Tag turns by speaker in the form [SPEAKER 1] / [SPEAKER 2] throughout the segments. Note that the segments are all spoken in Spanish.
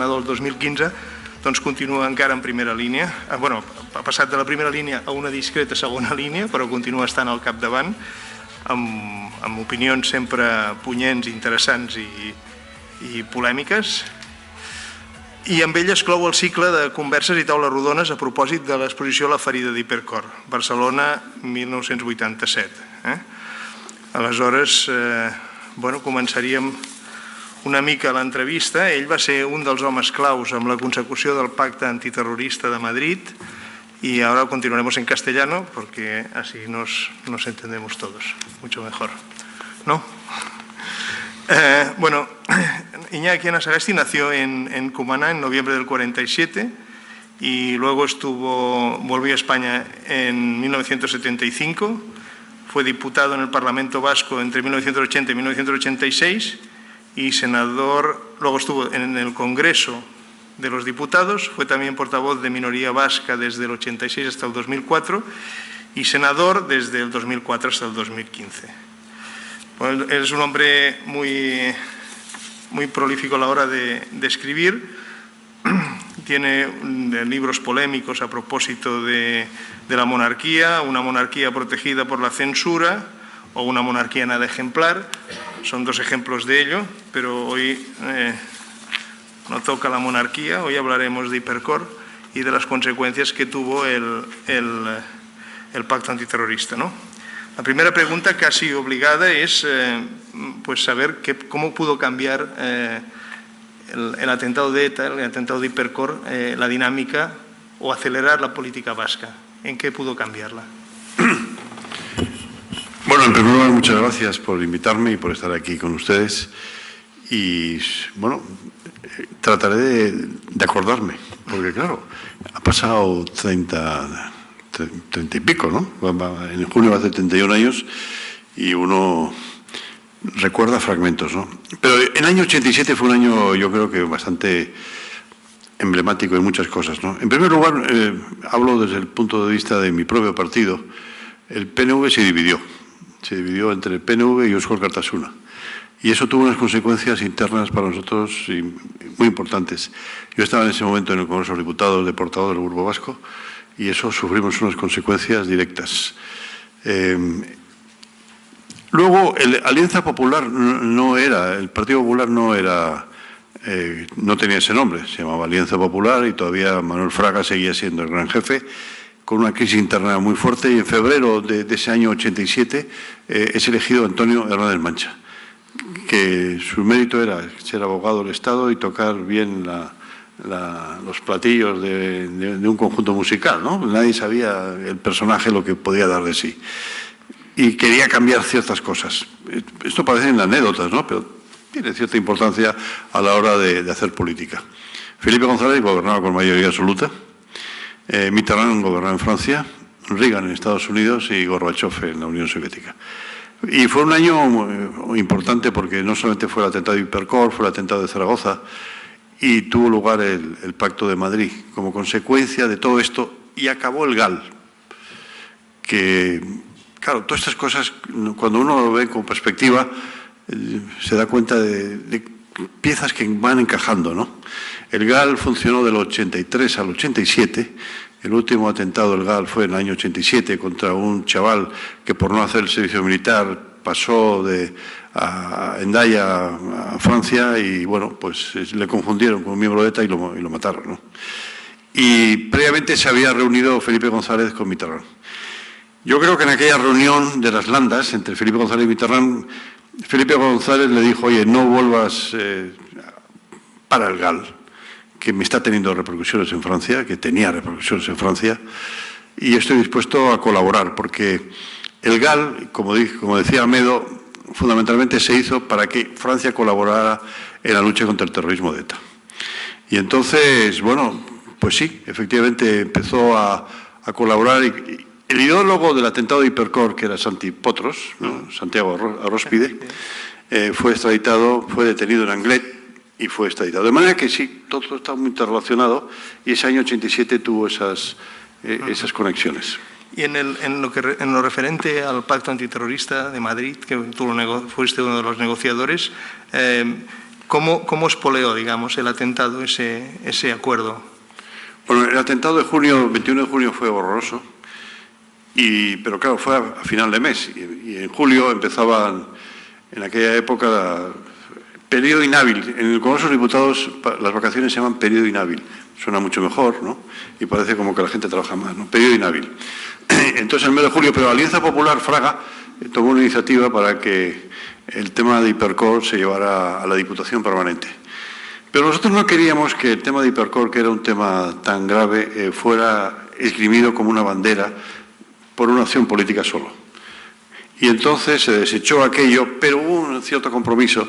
[SPEAKER 1] senador el 2015, doncs continua encara en primera línia. Bueno, ha passat de la primera línia a una discreta segona línia, però continua estant al capdavant, amb opinions sempre punyents, interessants i polèmiques. I amb ell es clou el cicle de converses i taules rodones a propòsit de l'exposició La ferida d'Hipercor, Barcelona, 1987. Aleshores, començaríem una mica l'entrevista. Ell va ser un dels homes claus amb la consecució del Pacte Antiterrorista de Madrid y ahora continuaremos en castellano porque así nos entendemos todos mucho mejor, ¿no? Bueno, Iñaki Anasagasti nació en Cumaná en noviembre del 47 y luego volvió a España en 1975, fue diputado en el Parlamento Vasco entre 1980 y 1986 y senador, luego estuvo en el Congreso de los Diputados, fue también portavoz de minoría vasca desde el 86 hasta el 2004 y senador desde el 2004 hasta el 2015. Bueno, es un hombre muy prolífico a la hora de escribir. Tiene libros polémicos a propósito de la monarquía, una monarquía protegida por la censura o una monarquía nada ejemplar. Son dos ejemplos de ello, pero hoy no toca la monarquía, hoy hablaremos de Hipercor y de las consecuencias que tuvo el pacto antiterrorista, ¿no? La primera pregunta casi obligada es saber cómo pudo cambiar el atentado de ETA, el atentado de Hipercor, la dinámica o acelerar la política vasca. ¿En qué pudo cambiarla?
[SPEAKER 2] Bueno, en primer lugar, muchas gracias por invitarme y por estar aquí con ustedes. Y, bueno, trataré de acordarme, porque, claro, ha pasado 30 y pico, ¿no? En junio va a hacer 31 años y uno recuerda fragmentos, ¿no? Pero el año 87 fue un año, yo creo que bastante emblemático en muchas cosas, ¿no? En primer lugar, hablo desde el punto de vista de mi propio partido. El PNV se dividió entre el PNV y Eusko Alkartasuna. Y eso tuvo unas consecuencias internas para nosotros muy importantes. Yo estaba en ese momento en el Congreso de los Diputados de portavoz del Grupo Vasco y eso sufrimos unas consecuencias directas. Luego, Alianza Popular el Partido Popular no tenía ese nombre, se llamaba Alianza Popular y todavía Manuel Fraga seguía siendo el gran jefe, con una crisis interna muy fuerte, y en febrero de ese año 87 es elegido Antonio Hernández Mancha, que su mérito era ser abogado del Estado y tocar bien los platillos de un conjunto musical, ¿no? Nadie sabía el personaje lo que podía dar de sí. Y quería cambiar ciertas cosas. Esto parecen anécdotas, ¿no? Pero tiene cierta importancia a la hora de hacer política. Felipe González gobernaba con mayoría absoluta. Mitterrand gobernaba en Francia, Reagan en Estados Unidos y Gorbachev en la Unión Soviética. Y fue un año muy importante porque no solamente fue el atentado de Hipercor, fue el atentado de Zaragoza y tuvo lugar el Pacto de Madrid como consecuencia de todo esto, y acabó el GAL, que, claro, todas estas cosas, cuando uno lo ve con perspectiva, se da cuenta de piezas que van encajando, ¿no? El GAL funcionó del 83 al 87. El último atentado del GAL fue en el año 87 contra un chaval que por no hacer el servicio militar pasó de Hendaya a Francia y, bueno, pues le confundieron con un miembro de ETA y lo mataron, ¿no? Y previamente se había reunido Felipe González con Mitterrand. Yo creo que en aquella reunión de las landas entre Felipe González y Mitterrand, Felipe González le dijo: oye, no vuelvas para el GAL, que me está teniendo repercusiones en Francia, que tenía repercusiones en Francia, y estoy dispuesto a colaborar, porque el GAL, como decía Amedo, fundamentalmente se hizo para que Francia colaborara en la lucha contra el terrorismo de ETA. Y entonces, bueno, pues sí, efectivamente empezó a colaborar. Y el ideólogo del atentado de Hipercor, que era Santi Potros, ¿no? Santiago Arróspide, fue extraditado, fue detenido en Anglet y fue extraditado. De manera que sí, todo está muy interrelacionado y ese año 87 tuvo esas conexiones.
[SPEAKER 1] Y en lo referente al Pacto Antiterrorista de Madrid, que tú fuiste uno de los negociadores, ¿Cómo espoleó, digamos, el atentado ese acuerdo?
[SPEAKER 2] Bueno, el atentado de junio, 21 de junio, fue horroroso, pero claro, fue a final de mes, y en julio empezaban, en aquella época, periodo inhábil. En el Congreso de los Diputados las vacaciones se llaman periodo inhábil. Suena mucho mejor, ¿no? Y parece como que la gente trabaja más, ¿no? Periodo inhábil. Entonces, en el mes de julio, pero la Alianza Popular Fraga tomó una iniciativa para que el tema de Hipercor se llevara a la Diputación Permanente. Pero nosotros no queríamos que el tema de Hipercor, que era un tema tan grave, fuera esgrimido como una bandera por una acción política solo. Y entonces se desechó aquello, pero hubo un cierto compromiso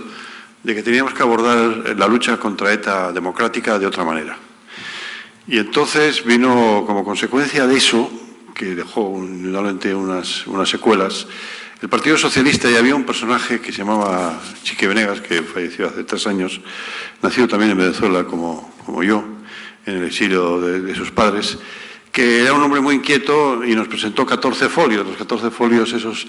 [SPEAKER 2] de que teníamos que abordar la lucha contra ETA democrática de otra manera. Y entonces vino como consecuencia de eso, que dejó indudablemente unas secuelas, el Partido Socialista, y había un personaje que se llamaba Chique Venegas, que falleció hace 3 años, nacido también en Venezuela como yo, en el exilio de sus padres, que era un hombre muy inquieto y nos presentó 14 folios, los 14 folios esos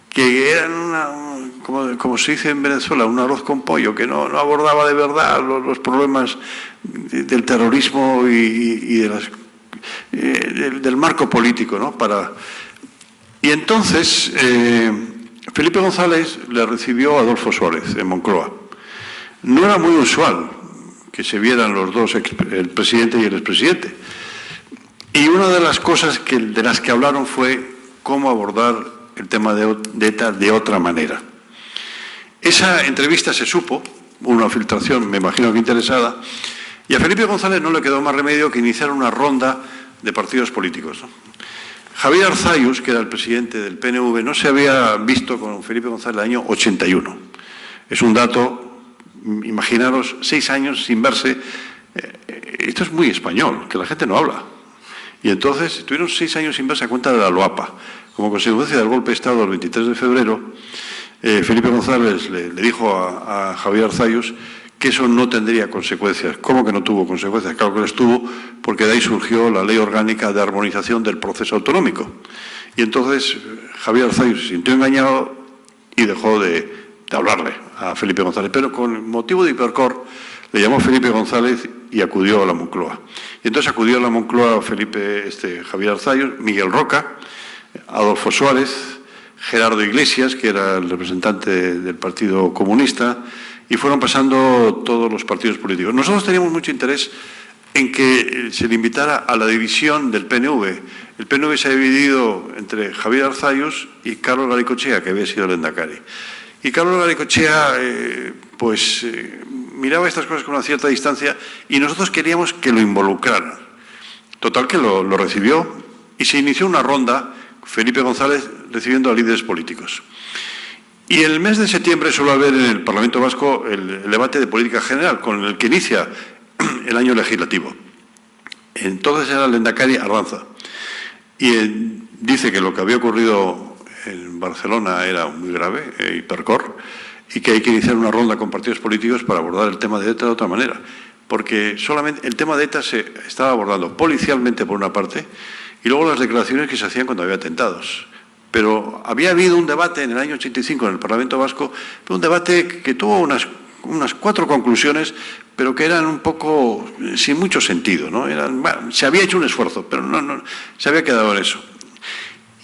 [SPEAKER 2] que eran como se dice en Venezuela, un arroz con pollo, que no abordaba de verdad los problemas del terrorismo y del marco político, ¿no? Y entonces Felipe González le recibió a Adolfo Suárez en Moncloa. No era muy usual que se vieran los dos, el presidente y el expresidente. Y una de las cosas de las que hablaron fue cómo abordar el tema de ETA de otra manera. Esa entrevista se supo, una filtración, me imagino que interesada, y a Felipe González no le quedó más remedio que iniciar una ronda de partidos políticos, ¿no? Javier Arzayus, que era el presidente del PNV, no se había visto con Felipe González el año 81. Es un dato, imaginaros, 6 años sin verse. Esto es muy español, que la gente no habla. Y entonces estuvieron 6 años sin verse a cuenta de la Loapa. Como consecuencia del golpe de Estado del 23 de febrero, Felipe González le dijo a Javier Arzayus que eso no tendría consecuencias. ¿Cómo que no tuvo consecuencias? Claro que las tuvo, porque de ahí surgió la Ley Orgánica de Armonización del Proceso Autonómico. Y entonces Javier Arzayus se sintió engañado y dejó de hablarle a Felipe González. Pero con motivo de Hipercor le llamó Felipe González y acudió a la Moncloa. Y entonces acudió a la Moncloa Javier Arzayus, Miguel Roca, Adolfo Suárez, Gerardo Iglesias, que era el representante del Partido Comunista, y fueron pasando todos los partidos políticos. Nosotros teníamos mucho interés en que se le invitara a la división del PNV. El PNV se ha dividido entre Javier Arzayus y Carlos Garaikoetxea, que había sido el lehendakari. Y Carlos Garaikoetxea miraba estas cosas con una cierta distancia y nosotros queríamos que lo involucraran. Total que lo recibió y se inició una ronda, Felipe González recibiendo a líderes políticos. Y en el mes de septiembre suele haber en el Parlamento Vasco el debate de política general, con el que inicia el año legislativo. Entonces era el lehendakari Ardanza. Y dice que lo que había ocurrido en Barcelona era muy grave, Hipercor, y que hay que iniciar una ronda con partidos políticos para abordar el tema de ETA de otra manera. Porque solamente el tema de ETA se estaba abordando policialmente por una parte y luego las declaraciones que se hacían cuando había atentados. Pero había habido un debate en el año 85 en el Parlamento Vasco, un debate que tuvo unas 4 conclusiones, pero que eran un poco sin mucho sentido, ¿no? Se había hecho un esfuerzo, pero no se había quedado en eso.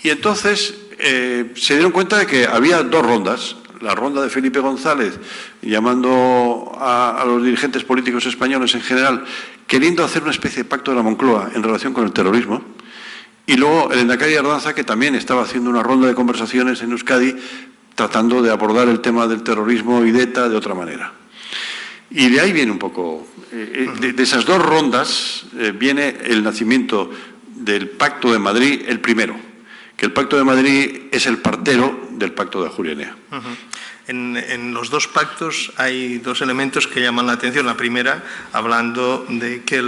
[SPEAKER 2] Y entonces se dieron cuenta de que había 2 rondas. La ronda de Felipe González, llamando a los dirigentes políticos españoles en general, queriendo hacer una especie de pacto de la Moncloa en relación con el terrorismo. Y luego el lehendakari Ardanza, que también estaba haciendo una ronda de conversaciones en Euskadi, tratando de abordar el tema del terrorismo y de ETA de otra manera. Y de ahí viene un poco, de esas 2 rondas viene el nacimiento del Pacto de Madrid, el primero, que el Pacto de Madrid es el partero del Pacto de Ajuria Enea.
[SPEAKER 1] En los 2 pactos hay 2 elementos que llaman la atención. La primera, hablando de que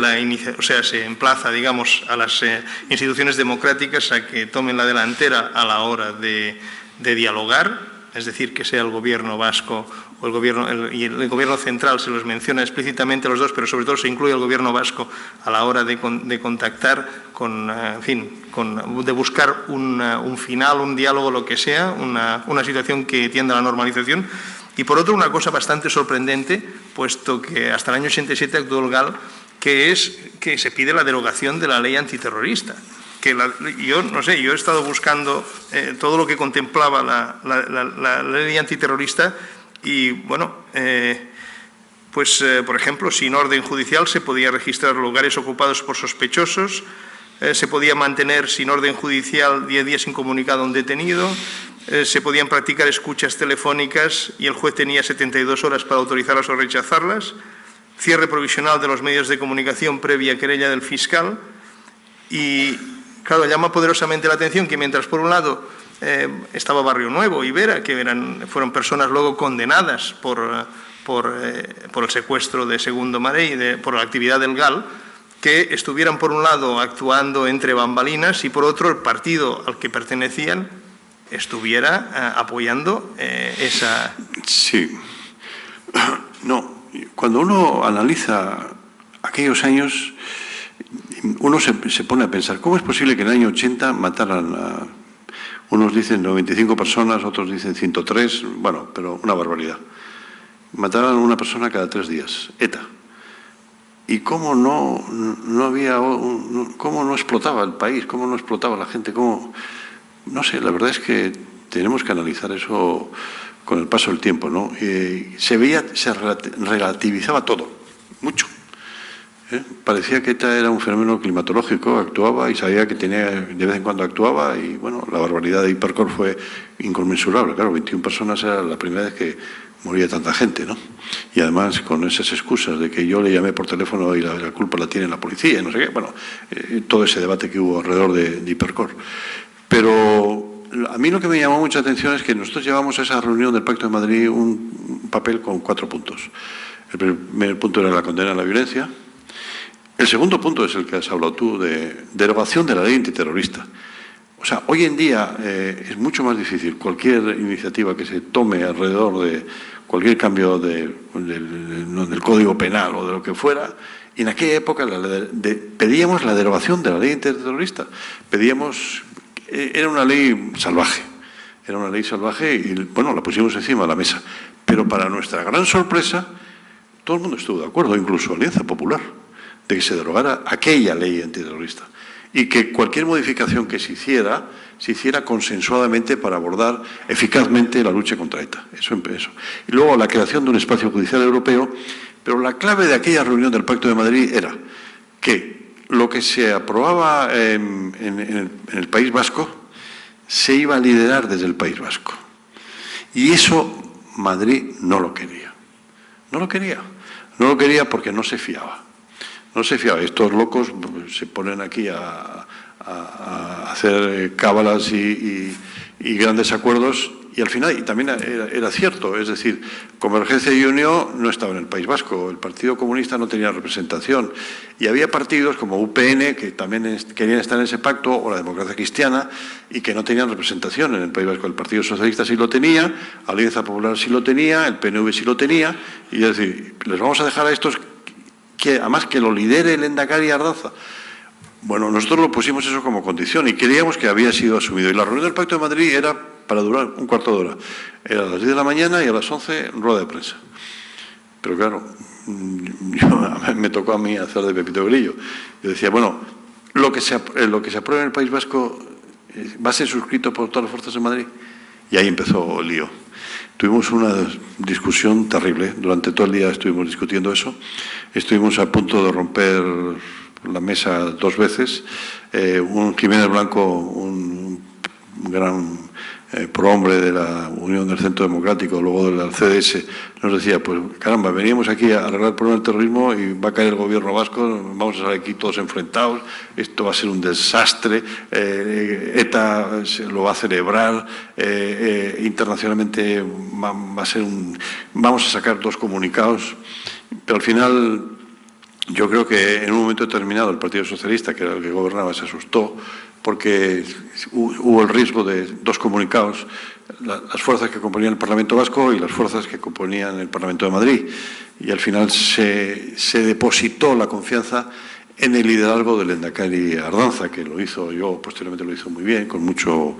[SPEAKER 1] se emplaza, digamos, a las instituciones democráticas a que tomen la delantera a la hora de dialogar, es decir, que sea el gobierno vasco o el gobierno central, se los menciona explícitamente los 2, pero sobre todo se incluye el gobierno vasco a la hora de contactar de buscar un final, un diálogo, lo que sea, una situación que tienda a la normalización. Y por otro, una cosa bastante sorprendente, puesto que hasta el año 87 actuó el GAL, que es que se pide la derogación de la ley antiterrorista. Yo no sé, yo he estado buscando todo lo que contemplaba la ley antiterrorista y, bueno, por ejemplo, sin orden judicial se podía registrar lugares ocupados por sospechosos, se podía mantener sin orden judicial 10 días incomunicado a un detenido, se podían practicar escuchas telefónicas y el juez tenía 72 horas para autorizarlas o rechazarlas, cierre provisional de los medios de comunicación previa querella del fiscal y, claro, llama poderosamente la atención que mientras por un lado estaba Barrio Nuevo y Vera, que fueron personas luego condenadas por el secuestro de Segundo Marey, por la actividad del GAL, que estuvieran por un lado actuando entre bambalinas y por otro el partido al que pertenecían estuviera apoyando esa...
[SPEAKER 2] Sí. No, cuando uno analiza aquellos años, uno se pone a pensar, ¿cómo es posible que en el año 80 mataran a... Unos dicen 95 personas, otros dicen 103, bueno, pero una barbaridad. Mataran a una persona cada 3 días, ETA. ¿Y cómo no había, cómo no explotaba el país, cómo no explotaba la gente, cómo... No sé, la verdad es que tenemos que analizar eso con el paso del tiempo, ¿no? Se relativizaba todo, mucho. Parecía que ETA era un fenómeno climatológico, actuaba y sabía que tenía, de vez en cuando actuaba y, bueno, la barbaridad de Hipercor fue inconmensurable. Claro, 21 personas era la primera vez que moría tanta gente, ¿no? Y además con esas excusas de que yo le llamé por teléfono y la culpa la tiene la policía, no sé qué, bueno, todo ese debate que hubo alrededor de Hipercor. Pero a mí lo que me llamó mucha atención es que nosotros llevamos a esa reunión del Pacto de Madrid un papel con 4 puntos. El primer punto era la condena a la violencia. El segundo punto es el que has hablado tú, de derogación de la ley antiterrorista. O sea, hoy en día es mucho más difícil cualquier iniciativa que se tome alrededor de cualquier cambio del Código Penal o de lo que fuera. Y en aquella época pedíamos la derogación de la ley antiterrorista. Era una ley salvaje. Era una ley salvaje y, bueno, la pusimos encima de la mesa. Pero para nuestra gran sorpresa, todo el mundo estuvo de acuerdo, incluso Alianza Popular, de que se derogara aquella ley antiterrorista y que cualquier modificación que se hiciera consensuadamente para abordar eficazmente la lucha contra ETA. Eso. Y luego la creación de un espacio judicial europeo, pero la clave de aquella reunión del Pacto de Madrid era que lo que se aprobaba en el País Vasco se iba a liderar desde el País Vasco. Y eso Madrid no lo quería. No lo quería. No lo quería porque no se fiaba. No se fiaba. Estos locos se ponen aquí a hacer cábalas y grandes acuerdos y al final, y también era cierto, es decir, Convergencia y Unión no estaba en el País Vasco, el Partido Comunista no tenía representación y había partidos como UPN que también querían estar en ese pacto o la Democracia Cristiana y que no tenían representación en el País Vasco. El Partido Socialista sí lo tenía, Alianza Popular sí lo tenía, el PNV sí lo tenía y es decir, les vamos a dejar a estos que además que lo lidere el Endacari Ardanza. Bueno, nosotros lo pusimos eso como condición y creíamos que había sido asumido. Y la reunión del Pacto de Madrid era para durar un cuarto de hora. Era a las 10 de la mañana y a las 11 rueda de prensa. Pero claro, me tocó a mí hacer de Pepito Grillo. Yo decía, bueno, lo que se apruebe en el País Vasco va a ser suscrito por todas las fuerzas de Madrid. Y ahí empezó el lío. Tuvimos una discusión terrible. Durante todo el día estuvimos discutiendo eso. Estuvimos a punto de romper la mesa 2 veces. Un Jiménez Blanco, un gran prohombre de la Unión del Centro Democrático, luego del CDS, nos decía, pues caramba, veníamos aquí a arreglar el problema del terrorismo y va a caer el gobierno vasco, vamos a estar aquí todos enfrentados, esto va a ser un desastre, ETA se lo va a celebrar, internacionalmente va a ser vamos a sacar 2 comunicados, pero al final yo creo que en un momento determinado el Partido Socialista, que era el que gobernaba, se asustó porque hubo el riesgo de 2 comunicados, las fuerzas que componían el Parlamento Vasco y las fuerzas que componían el Parlamento de Madrid. Y al final se depositó la confianza en el liderazgo del Endacari Ardanza, que lo hizo, yo posteriormente lo hizo muy bien, con mucho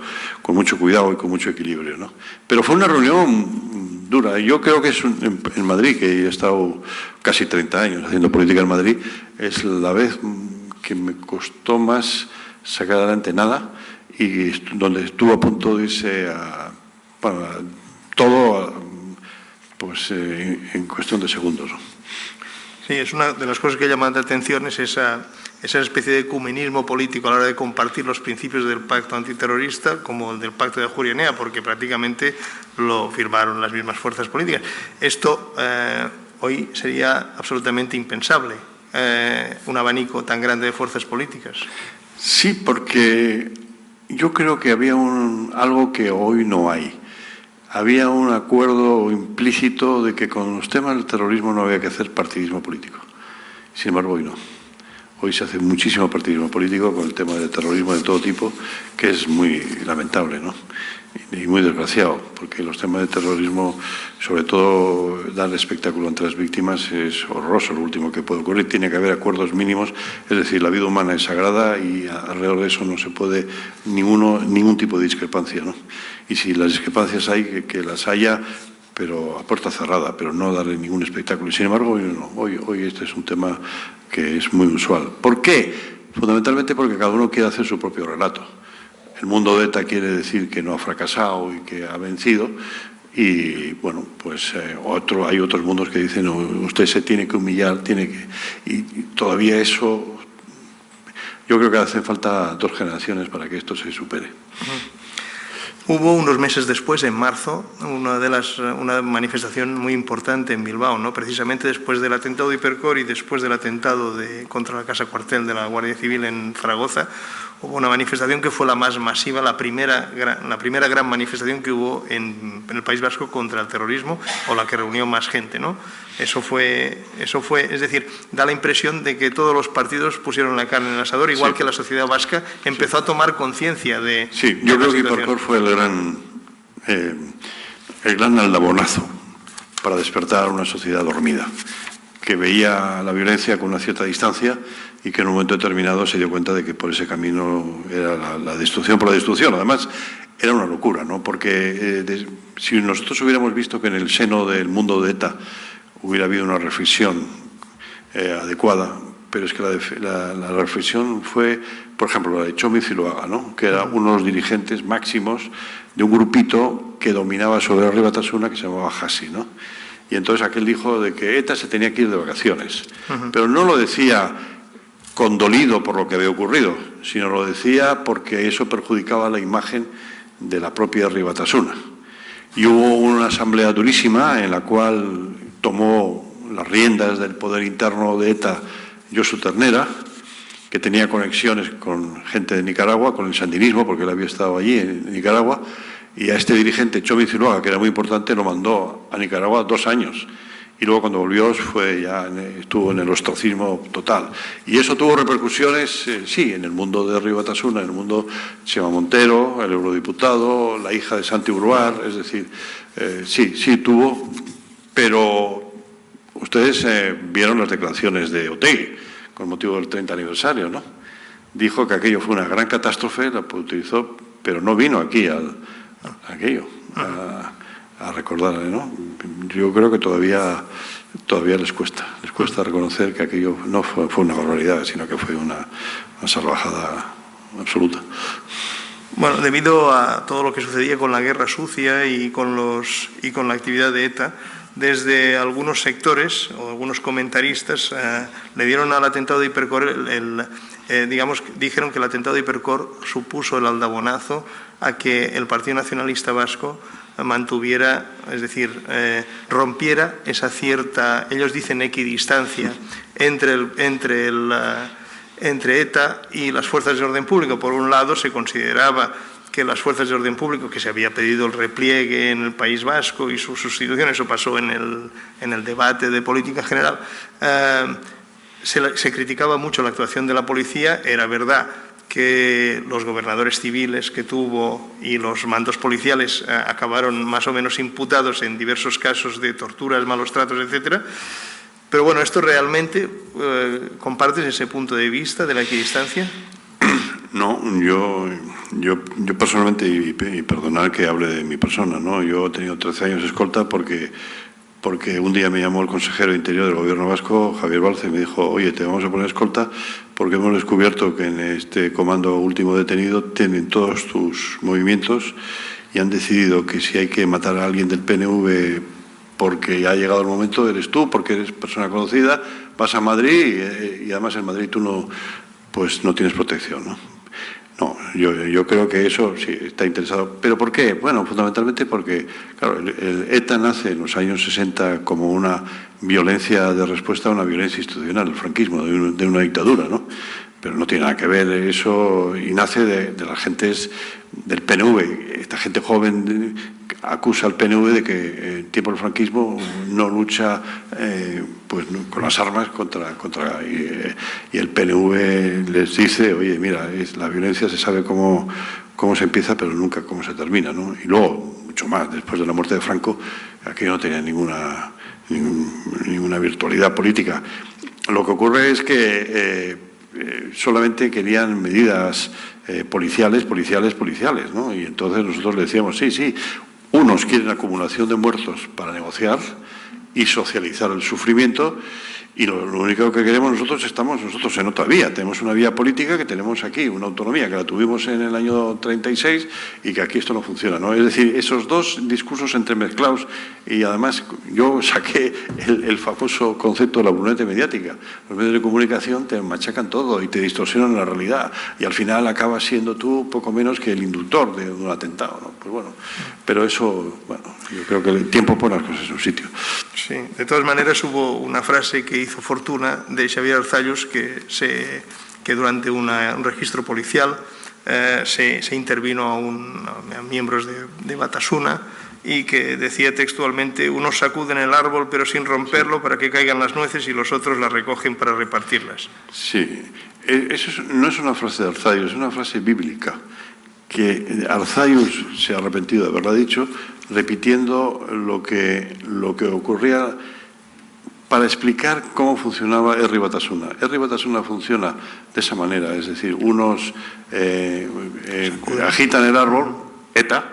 [SPEAKER 2] cuidado y con mucho equilibrio, ¿no? Pero fue una reunión dura. Yo creo que es en Madrid, que he estado casi 30 años haciendo política en Madrid, es la vez que me costó más sacar adelante nada y donde estuvo a punto de irse todo pues, en cuestión de segundos, ¿no?
[SPEAKER 1] Sí, es una de las cosas que llaman la atención, es esa especie de ecumenismo político a la hora de compartir los principios del pacto antiterrorista como el del pacto de Ajuria Enea, porque prácticamente lo firmaron las mismas fuerzas políticas. Esto hoy sería absolutamente impensable, un abanico tan grande de fuerzas políticas.
[SPEAKER 2] Sí, porque yo creo que había algo que hoy no hay. Había un acuerdo implícito de que con los temas del terrorismo no había que hacer partidismo político. Sin embargo, hoy no. Hoy se hace muchísimo partidismo político con el tema del terrorismo de todo tipo, que es muy lamentable, ¿no? Y muy desgraciado, porque los temas de terrorismo, sobre todo darle espectáculo entre las víctimas, es horroroso. Lo último que puede ocurrir, tiene que haber acuerdos mínimos, es decir, la vida humana es sagrada y alrededor de eso no se puede ningún tipo de discrepancia, ¿no? Y si las discrepancias hay, que las haya, pero a puerta cerrada, pero no darle ningún espectáculo. Y sin embargo, hoy no. Hoy este es un tema que es muy usual. ¿Por qué? Fundamentalmente porque cada uno quiere hacer su propio relato. El mundo de ETA quiere decir que no ha fracasado y que ha vencido, y bueno, pues hay otros mundos que dicen, no, usted se tiene que humillar, y todavía eso, yo creo que hacen falta 2 generaciones para que esto se supere.
[SPEAKER 1] Hubo unos meses después, en marzo, una manifestación muy importante en Bilbao, ¿no? Precisamente después del atentado de Hipercor y después del atentado contra la casa cuartel de la Guardia Civil en Zaragoza. Hubo una manifestación que fue la más masiva, la primera gran manifestación que hubo en el País Vasco contra el terrorismo, o la que reunió más gente, ¿no? Eso fue, es decir, da la impresión de que todos los partidos pusieron la carne en el asador, igual que la sociedad vasca empezó a tomar conciencia de...
[SPEAKER 2] Sí, yo creo que Hipercor fue el gran aldabonazo para despertar a una sociedad dormida, que veía la violencia con una cierta distancia y que en un momento determinado se dio cuenta de que por ese camino era la destrucción por la destrucción. Además, era una locura, ¿no? Porque si nosotros hubiéramos visto que en el seno del mundo de ETA hubiera habido una reflexión adecuada, pero es que la reflexión fue, por ejemplo, la de Txomin Zuloaga, ¿no? Que eran unos dirigentes máximos de un grupito que dominaba sobre Herri Batasuna, que se llamaba Hasi, ¿no? Y entonces aquel dijo de que ETA se tenía que ir de vacaciones. Pero no lo decía condolido por lo que había ocurrido, sino lo decía porque eso perjudicaba la imagen de la propia Herri Batasuna. Y hubo una asamblea durísima en la cual tomó las riendas del poder interno de ETA Josu Ternera, que tenía conexiones con gente de Nicaragua, con el sandinismo, porque él había estado allí en Nicaragua, y a este dirigente, Txomin Zuloaga, que era muy importante, lo mandó a Nicaragua 2 años. Y luego cuando volvió estuvo en el ostracismo total. Y eso tuvo repercusiones, sí, en el mundo de Herri Batasuna, en el mundo de Chema Montero, el eurodiputado, la hija de Santi Brouard, es decir, sí tuvo, pero ustedes vieron las declaraciones de Otegi con motivo del 30 aniversario, ¿no? Dijo que aquello fue una gran catástrofe, la utilizó, pero no vino aquí a recordarle, ¿no? Yo creo que todavía les cuesta reconocer que aquello no fue una barbaridad, sino que fue una salvajada absoluta.
[SPEAKER 1] Bueno, debido a todo lo que sucedía con la guerra sucia y con la actividad de ETA, desde algunos sectores o algunos comentaristas le dieron al atentado de Hipercor dijeron que el atentado de Hipercor supuso el aldabonazo a que el Partido Nacionalista Vasco mantuviera, es decir, rompiera esa cierta, ellos dicen, equidistancia entre ETA y las fuerzas de orden público. Por un lado, se consideraba que las fuerzas de orden público, que se había pedido el repliegue en el País Vasco y su sustitución, eso pasó en el debate de política general, se criticaba mucho la actuación de la policía. Era verdad que los gobernadores civiles que tuvo y los mandos policiales acabaron más o menos imputados en diversos casos de torturas, malos tratos, etcétera. Pero bueno, ¿esto realmente compartes ese punto de vista de la equidistancia?
[SPEAKER 2] No, yo yo personalmente, y perdonad que hable de mi persona, ¿no? Yo he tenido 13 años de escolta porque un día me llamó el consejero de Interior del Gobierno vasco, Javier Balce, y me dijo, oye, te vamos a poner escolta porque hemos descubierto que en este comando último detenido tienen todos tus movimientos y han decidido que si hay que matar a alguien del PNV porque ha llegado el momento, eres tú, porque eres persona conocida, vas a Madrid y además en Madrid tú no tienes protección, ¿no? No, yo creo que eso sí está interesado. ¿Pero por qué? Bueno, fundamentalmente porque, claro, el ETA nace en los años 60 como una violencia de respuesta a una violencia institucional, el franquismo, de una dictadura, ¿no? Pero no tiene nada que ver eso, y nace de las gentes del PNV. Esta gente joven acusa al PNV de que en tiempo del franquismo no lucha con las armas y el PNV les dice, oye, mira, la violencia se sabe cómo se empieza, pero nunca cómo se termina, ¿no? Y luego, mucho más, después de la muerte de Franco, aquí no tenía ninguna virtualidad política. Lo que ocurre es que solamente querían medidas policiales, ¿no? Y entonces nosotros le decíamos, sí, unos quieren acumulación de muertos para negociar y socializar el sufrimiento, y lo único que queremos nosotros en otra vía. Tenemos una vía política que tenemos aquí, una autonomía que la tuvimos en el año 36 y que aquí esto no funciona, ¿no? Es decir, esos dos discursos entremezclados, y además yo saqué el famoso concepto de la burbuja mediática. Los medios de comunicación te machacan todo y te distorsionan la realidad y al final acabas siendo tú poco menos que el inductor de un atentado, ¿no? Pues bueno, pero eso, bueno, yo creo que el tiempo pone las cosas en su sitio.
[SPEAKER 1] Sí, de todas maneras hubo una frase que hizo fortuna de Xavier Arzallus que durante un registro policial se intervino a miembros de Batasuna y que decía textualmente: unos sacuden el árbol pero sin romperlo para que caigan las nueces y los otros las recogen para repartirlas.
[SPEAKER 2] Sí, eso no es una frase de Arzallus, es una frase bíblica que Arzallus se ha arrepentido de haberla dicho, repitiendo lo que ocurría para explicar cómo funcionaba Herri Batasuna. Herri Batasuna funciona de esa manera, es decir, unos agitan el árbol, ETA,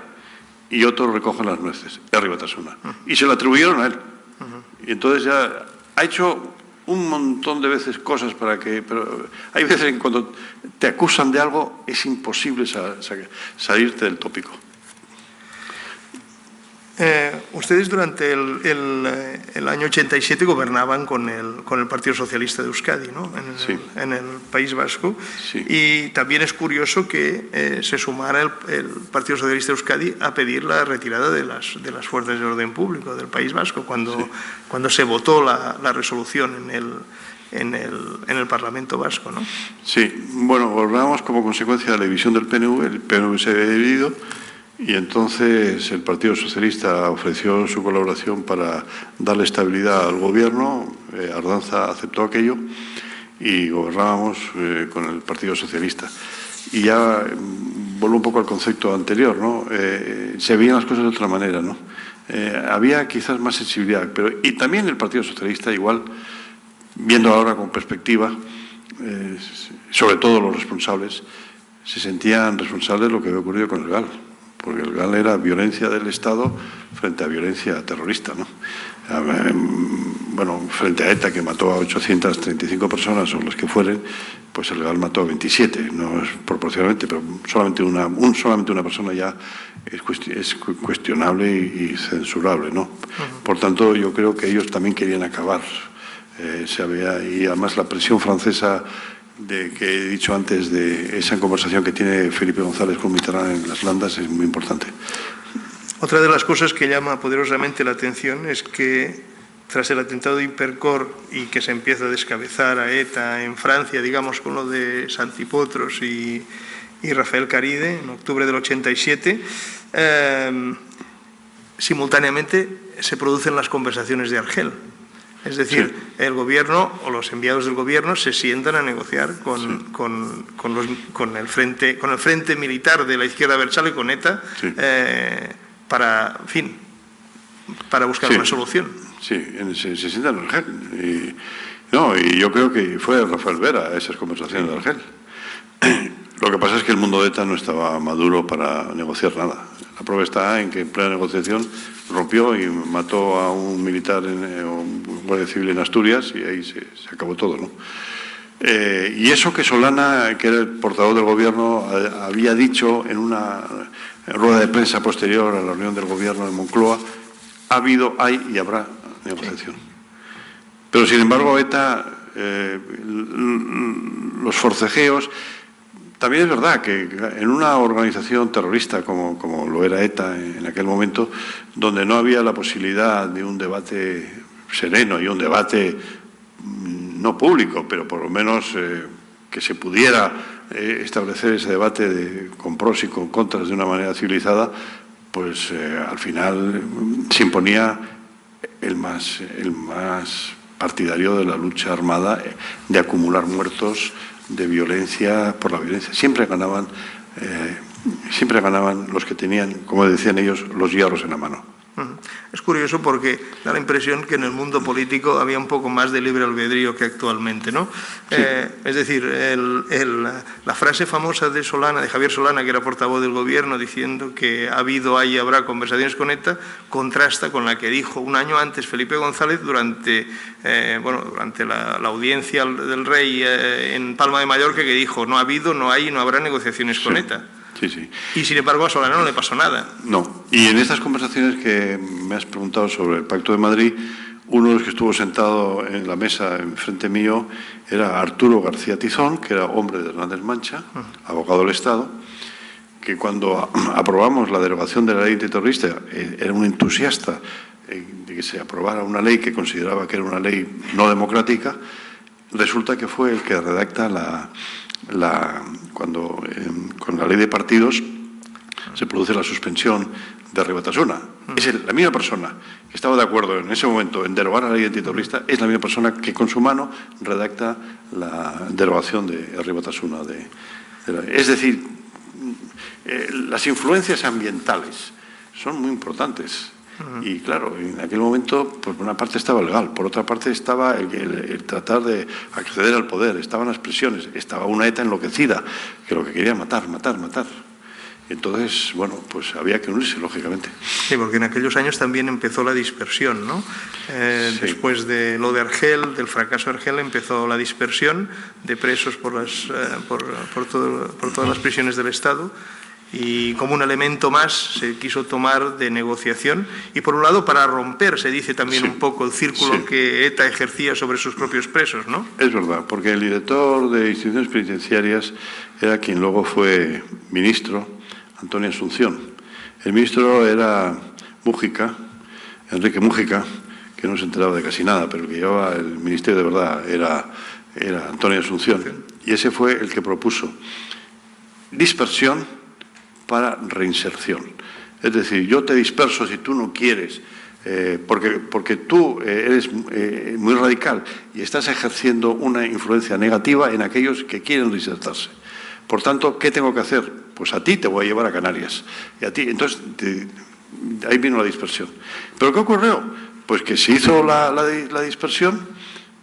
[SPEAKER 2] y otros recogen las nueces, Herri Batasuna. Y se lo atribuyeron a él. Y entonces ya ha hecho un montón de veces cosas pero hay veces en cuando te acusan de algo es imposible salirte del tópico.
[SPEAKER 1] Ustedes durante el año 87 gobernaban con el Partido Socialista de Euskadi, ¿no? En el País Vasco.
[SPEAKER 2] Sí.
[SPEAKER 1] Y también es curioso que se sumara el Partido Socialista de Euskadi a pedir la retirada de las fuerzas de orden público del País Vasco cuando se votó la resolución en el Parlamento vasco, ¿no?
[SPEAKER 2] Sí, bueno, gobernábamos como consecuencia de la división del PNV. El PNV se había dividido y entonces el Partido Socialista ofreció su colaboración para darle estabilidad al gobierno. Ardanza aceptó aquello y gobernábamos con el Partido Socialista. Y ya vuelvo un poco al concepto anterior, ¿no? Se veían las cosas de otra manera, ¿no? Había quizás más sensibilidad, y también el Partido Socialista igual, viendo ahora con perspectiva, sobre todo los responsables, se sentían responsables de lo que había ocurrido con el GAL, porque el GAL era violencia del Estado frente a violencia terrorista, ¿no? Bueno, frente a ETA, que mató a 835 personas o las que fueren, pues el GAL mató a 27, no es proporcionalmente, pero solamente una persona ya es cuestionable y censurable, ¿no? Por tanto, yo creo que ellos también querían acabar. Y además la presión francesa que he dicho antes, de esa conversación que tiene Felipe González con Mitterrand en las Landas, es muy importante.
[SPEAKER 1] Otra de las cosas que llama poderosamente la atención es que tras el atentado de Hipercor y que se empieza a descabezar a ETA en Francia, digamos, con lo de Santipotros y Rafael Caride en octubre del 87, simultáneamente se producen las conversaciones de Argel. Es decir, sí, el gobierno o los enviados del gobierno se sientan a negociar con el frente militar de la izquierda abertzale, con ETA, sí, para buscar una solución.
[SPEAKER 2] Sí, se sientan en Argel. Y yo creo que fue Rafael Vera a esas conversaciones de Argel. Lo que pasa es que el mundo de ETA no estaba maduro para negociar nada. La prueba está en que en plena negociación rompió y mató a un militar, un guardia civil en Asturias, y ahí se acabó todo, ¿no? Y eso que Solana, que era el portavoz del Gobierno, había dicho en una rueda de prensa posterior a la reunión del Gobierno de Moncloa, ha habido, hay y habrá negociación. Pero, sin embargo, ETA, los forcejeos... También es verdad que en una organización terrorista como lo era ETA en aquel momento, donde no había la posibilidad de un debate sereno y un debate no público, pero por lo menos que se pudiera establecer ese debate con pros y con contras de una manera civilizada, pues al final se imponía el más partidario de la lucha armada, de acumular muertos, de violencia por la violencia. Siempre ganaban los que tenían, como decían ellos, los hierros en la mano.
[SPEAKER 1] Es curioso porque da la impresión que en el mundo político había un poco más de libre albedrío que actualmente, ¿no? Sí. Es decir, la frase famosa de Solana, de Javier Solana, que era portavoz del Gobierno, diciendo que ha habido, hay y habrá conversaciones con ETA, contrasta con la que dijo un año antes Felipe González durante la audiencia del rey en Palma de Mallorca, que dijo: no ha habido, no hay y no habrá negociaciones con ETA.
[SPEAKER 2] Sí, sí.
[SPEAKER 1] Y, sin embargo, a Solana no le pasó nada.
[SPEAKER 2] No. Y en estas conversaciones que me has preguntado sobre el Pacto de Madrid, uno de los que estuvo sentado en la mesa enfrente mío era Arturo García Tizón, que era hombre de Hernández Mancha, abogado del Estado, que cuando aprobamos la derogación de la ley antiterrorista era un entusiasta de que se aprobara una ley que consideraba que era una ley no democrática. Resulta que fue el que redacta cuando con la ley de partidos se produce la suspensión de Rui Batasuna. Es la misma persona que estaba de acuerdo en ese momento en derogar la ley antiterrorista, es la misma persona que con su mano redacta la derogación de Rui Batasuna. Es decir, las influencias ambientales son muy importantes. Y claro, en aquel momento, pues, por una parte estaba el GAL, por otra parte estaba el tratar de acceder al poder, estaban las presiones, estaba una ETA enloquecida, que lo que quería matar. Entonces, bueno, pues había que unirse, lógicamente.
[SPEAKER 1] Sí, porque en aquellos años también empezó la dispersión, ¿no? Sí. Después de lo de Argel, del fracaso de Argel, empezó la dispersión de presos por todas las prisiones del Estado. Y como un elemento más se quiso tomar de negociación y, por un lado, para romper, se dice también un poco, el círculo que ETA ejercía sobre sus propios presos, ¿no?
[SPEAKER 2] Es verdad, porque el director de instituciones penitenciarias era quien luego fue ministro, Antonio Asunción. El ministro era Mújica, Enrique Mújica, que no se enteraba de casi nada, pero el que llevaba el ministerio de verdad era Antonio Asunción. Y ese fue el que propuso dispersión para reinserción. Es decir, yo te disperso si tú no quieres, porque tú eres muy radical y estás ejerciendo una influencia negativa en aquellos que quieren reinsertarse. Por tanto, ¿qué tengo que hacer? Pues a ti te voy a llevar a Canarias. Y a ti, entonces, ahí vino la dispersión. ¿Pero qué ocurrió? Pues que se hizo la dispersión,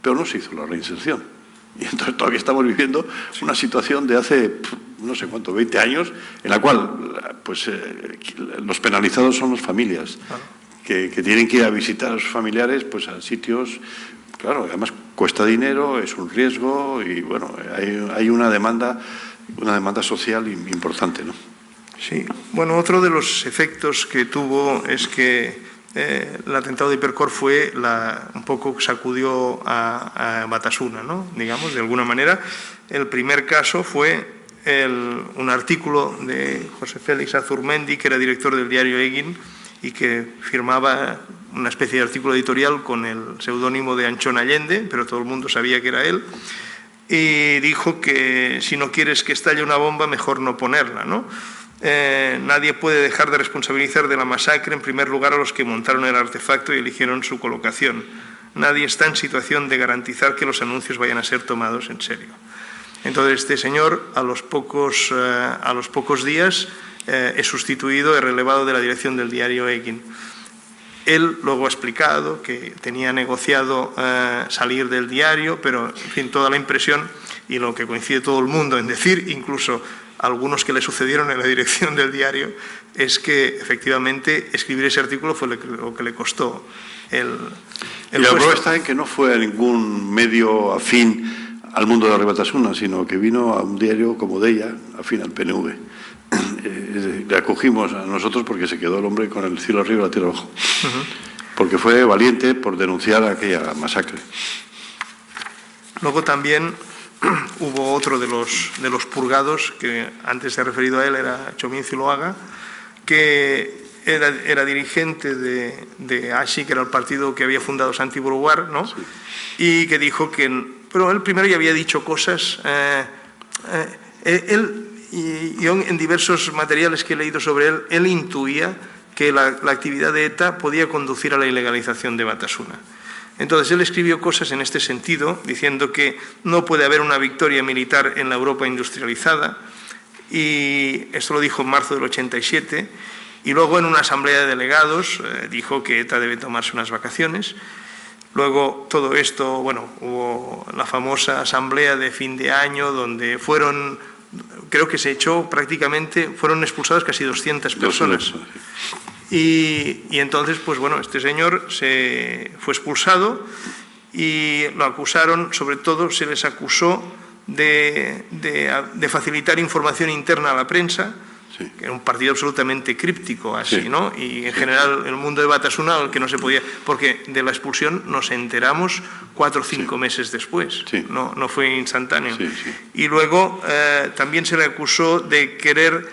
[SPEAKER 2] pero no se hizo la reinserción. Y entonces todavía estamos viviendo una situación de hace, no sé cuánto, 20 años, en la cual pues, los penalizados son las familias, que tienen que ir a visitar a sus familiares pues, a sitios, claro, además cuesta dinero, es un riesgo y bueno, hay una demanda social importante, ¿no?
[SPEAKER 1] Sí, bueno, otro de los efectos que tuvo es que el atentado de Hipercor fue un poco sacudió a Batasuna, ¿no? Digamos, de alguna manera. El primer caso fue un artículo de José Félix Azurmendi, que era director del diario Egin y que firmaba una especie de artículo editorial con el seudónimo de Anchón Allende, pero todo el mundo sabía que era él, y dijo que si no quieres que estalle una bomba, mejor no ponerla, ¿no? Nadie puede dejar de responsabilizar de la masacre, en primer lugar, a los que montaron el artefacto y eligieron su colocación. Nadie está en situación de garantizar que los anuncios vayan a ser tomados en serio. Entonces, este señor, a los pocos días, es sustituido, es relevado de la dirección del diario Egin. Él luego ha explicado que tenía negociado salir del diario, pero, en fin, toda la impresión y lo que coincide todo el mundo en decir, incluso algunos que le sucedieron en la dirección del diario, es que efectivamente escribir ese artículo fue lo que le costó el
[SPEAKER 2] y la prueba está en que no fue a ningún medio afín al mundo de la Batasuna, sino que vino a un diario como de ella, afín al PNV. Le acogimos a nosotros porque se quedó el hombre con el cielo arriba y la tierra abajo. Porque fue valiente por denunciar aquella masacre.
[SPEAKER 1] Luego también hubo otro de los purgados, que antes se ha referido a él, era Chomín Zuloaga, que era dirigente de AXI, que era el partido que había fundado Santi Brouard, ¿no? Sí. Y que dijo que... Pero él primero ya había dicho cosas... yo en diversos materiales que he leído sobre él intuía que la actividad de ETA podía conducir a la ilegalización de Batasuna. Entonces, él escribió cosas en este sentido, diciendo que no puede haber una victoria militar en la Europa industrializada, y esto lo dijo en marzo del 87, y luego en una asamblea de delegados dijo que ETA debe tomarse unas vacaciones. Luego todo esto, bueno, hubo la famosa asamblea de fin de año donde creo que se echó prácticamente, fueron expulsadas casi 200 personas. Y entonces, pues bueno, este señor se fue expulsado y lo acusaron, sobre todo se les acusó de facilitar información interna a la prensa, sí, que era un partido absolutamente críptico, así, sí, ¿no? Y en general el mundo de Batasuna, al que no se podía, porque de la expulsión nos enteramos 4 o 5 sí, meses después, sí, no fue instantáneo. Sí, sí. Y luego también se le acusó de querer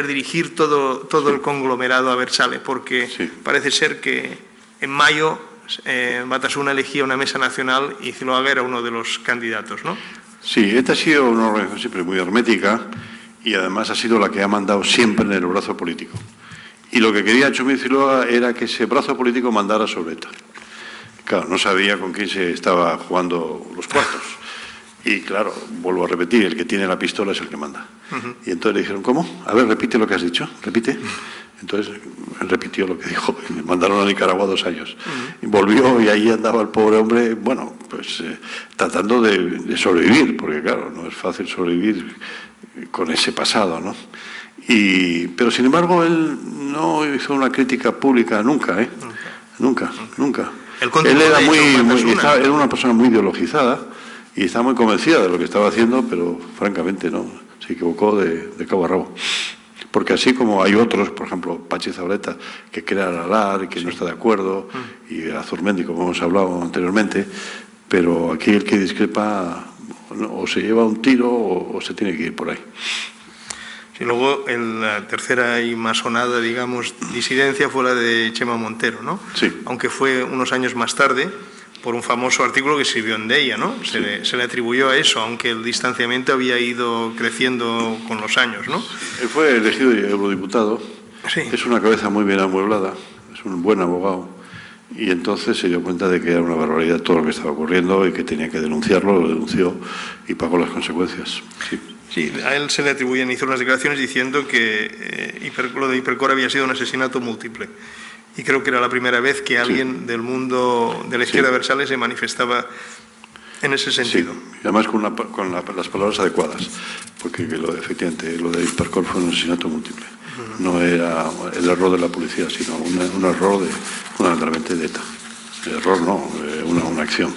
[SPEAKER 1] dirigir todo sí, el conglomerado Abertzale, porque sí, parece ser que en mayo Batasuna elegía una mesa nacional y Zuloaga era uno de los candidatos, ¿no? Sí,
[SPEAKER 2] esta ha sido una organización siempre muy hermética y además ha sido la que ha mandado siempre en el brazo político. Y lo que quería Chomín Zuloaga era que ese brazo político mandara sobre ETA. Claro, no sabía con quién se estaba jugando los cuartos. Y claro, vuelvo a repetir, el que tiene la pistola es el que manda. Y entonces le dijeron, ¿cómo? A ver, repite lo que has dicho, repite. Entonces él repitió lo que dijo, y me mandaron a Nicaragua 2 años. Y volvió y ahí andaba el pobre hombre, bueno, pues tratando de sobrevivir, porque claro, no es fácil sobrevivir con ese pasado, ¿no? Pero sin embargo él no hizo una crítica pública nunca, ¿eh? Nunca. Él era una persona muy ideologizada y estaba muy convencida de lo que estaba haciendo, pero francamente no, se equivocó de cabo a rabo. Porque así como hay otros, por ejemplo, Pachi Zabaleta, que crea la LAR y que sí, no está de acuerdo, y Azurmendi, como hemos hablado anteriormente, pero aquí el que discrepa o se lleva un tiro o se tiene que ir por ahí.
[SPEAKER 1] Y luego la tercera y más sonada, digamos, disidencia fue la de Chema Montero, ¿no?
[SPEAKER 2] Sí.
[SPEAKER 1] Aunque fue unos años más tarde, por un famoso artículo que escribió en Deia, ¿no? Se le atribuyó a eso, aunque el distanciamiento había ido creciendo con los años, ¿no?
[SPEAKER 2] Él fue elegido eurodiputado, sí, es una cabeza muy bien amueblada, es un buen abogado, y entonces se dio cuenta de que era una barbaridad todo lo que estaba ocurriendo y que tenía que denunciarlo, lo denunció y pagó las consecuencias. Sí.
[SPEAKER 1] Sí, a él se le atribuyen, hizo unas declaraciones diciendo que lo de Hipercor había sido un asesinato múltiple. Y creo que era la primera vez que alguien sí, del mundo de la izquierda sí, Abertzale se manifestaba en ese sentido.
[SPEAKER 2] Sí, y además con las palabras adecuadas, porque efectivamente lo de Hipercor fue un asesinato múltiple. No era el error de la policía, sino un error fundamentalmente de ETA. El error no, una acción.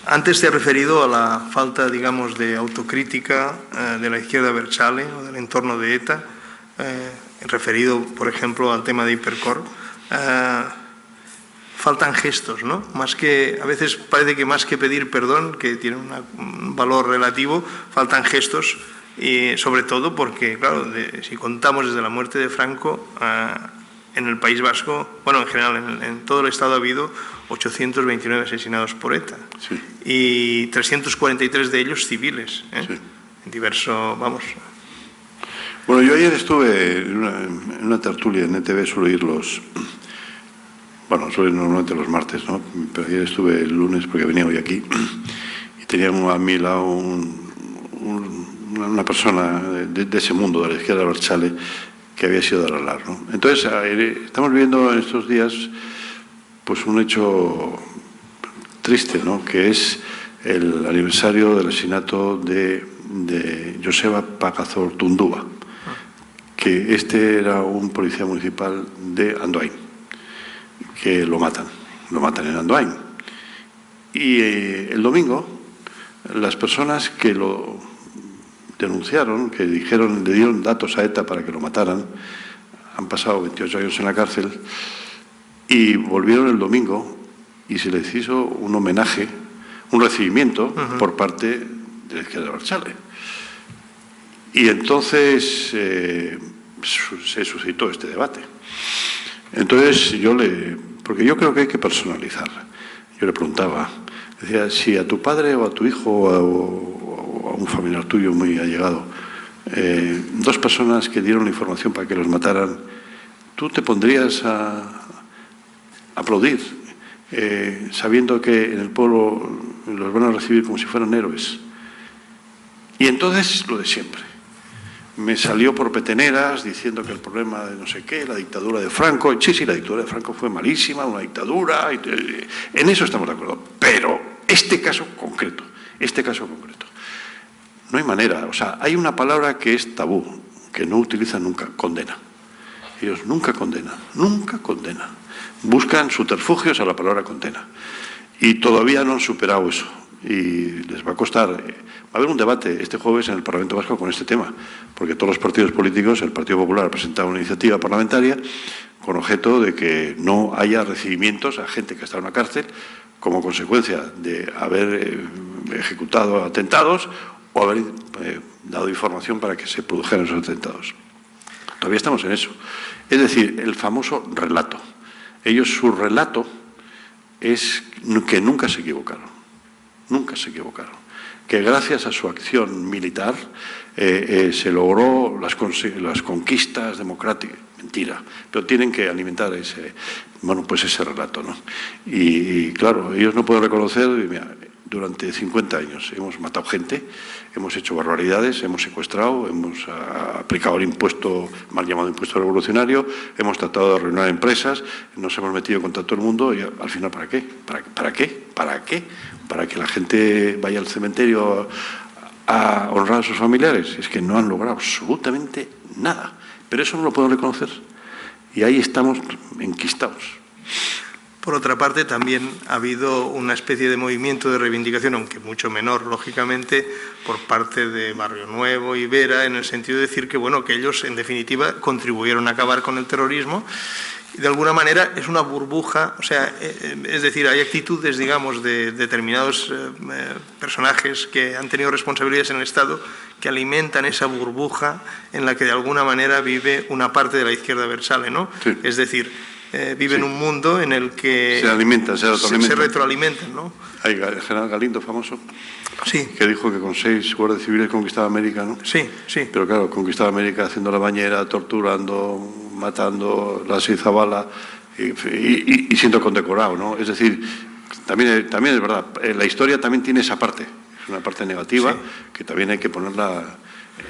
[SPEAKER 1] Antes te he referido a la falta, digamos, de autocrítica de la izquierda Abertzale o del entorno de ETA, referido, por ejemplo, al tema de Hipercor. Faltan gestos, ¿no? A veces parece que más que pedir perdón, que tiene un valor relativo, faltan gestos, y sobre todo porque, claro, si contamos desde la muerte de Franco, en el País Vasco, bueno, en general, en todo el Estado ha habido 829 asesinados por ETA, sí, y 343 de ellos civiles, sí, en diverso, vamos.
[SPEAKER 2] Bueno, yo ayer estuve en una tertulia en ETV, suelo ir normalmente los martes, ¿no? Pero ayer estuve el lunes porque venía hoy aquí y tenía a mi lado una persona de ese mundo, de la izquierda Abertzale, que había sido de la LAR, ¿no? Entonces, estamos viviendo en estos días pues un hecho triste, ¿no? Que es el aniversario del asesinato de Joseba Pagazaurtundúa, que este era un policía municipal de Andoain, que lo matan en Andoain. Y el domingo, las personas que lo denunciaron, que le dieron datos a ETA para que lo mataran, han pasado 28 años en la cárcel y volvieron el domingo y se les hizo un homenaje, un recibimiento por parte de la izquierda abertzale. Y entonces se suscitó este debate. Entonces porque yo creo que hay que personalizar. Yo le preguntaba, decía, si a tu padre o a tu hijo o a un familiar tuyo muy allegado, dos personas que dieron la información para que los mataran, ¿tú te pondrías a aplaudir, sabiendo que en el pueblo los van a recibir como si fueran héroes? Y entonces lo de siempre. Me salió por peteneras diciendo que el problema de no sé qué, la dictadura de Franco. Sí, la dictadura de Franco fue malísima, una dictadura. En eso estamos de acuerdo. Pero este caso concreto, no hay manera. O sea, hay una palabra que es tabú, que no utilizan nunca: condena. Ellos nunca condenan. Buscan subterfugios a la palabra condena. Y todavía no han superado eso. Y les va a costar. Va a haber un debate este jueves en el Parlamento Vasco con este tema, porque todos los partidos políticos, el Partido Popular ha presentado una iniciativa parlamentaria con objeto de que no haya recibimientos a gente que está en una cárcel como consecuencia de haber ejecutado atentados o haber dado información para que se produjeran esos atentados. Todavía estamos en eso. Es decir, el famoso relato. Ellos, su relato es que nunca se equivocaron. Que gracias a su acción militar se logró las conquistas democráticas. Mentira, pero tienen que alimentar ese relato, ¿no? Y claro, ellos no pueden reconocer, mira, durante 50 años hemos matado gente, hemos hecho barbaridades, hemos secuestrado, hemos aplicado el impuesto, mal llamado impuesto revolucionario, hemos tratado de arruinar empresas, nos hemos metido contra todo el mundo y al final, ¿para qué? ¿Para qué? ¿Para que la gente vaya al cementerio a honrar a sus familiares? Es que no han logrado absolutamente nada. Pero eso no lo pueden reconocer. Y ahí estamos enquistados.
[SPEAKER 1] Por otra parte, también ha habido una especie de movimiento de reivindicación, aunque mucho menor, lógicamente, por parte de Barrio Nuevo y Vera, en el sentido de decir que, bueno, que ellos, en definitiva, contribuyeron a acabar con el terrorismo. Y de alguna manera es una burbuja, o sea, es decir, hay actitudes, digamos, de determinados personajes que han tenido responsabilidades en el Estado que alimentan esa burbuja en la que de alguna manera vive una parte de la izquierda abertzale, ¿no? Sí. Es decir, vive en un mundo en el que se retroalimentan, ¿no?
[SPEAKER 2] Hay el general Galindo, famoso,
[SPEAKER 1] sí,
[SPEAKER 2] que dijo que con 6 guardias civiles conquistaba América, ¿no?
[SPEAKER 1] Sí.
[SPEAKER 2] Pero claro, conquistaba América haciendo la bañera, torturando, matando, la Zabala y siendo condecorado, ¿no? Es decir, también es verdad, la historia también tiene esa parte, es una parte negativa, sí, que también hay que ponerla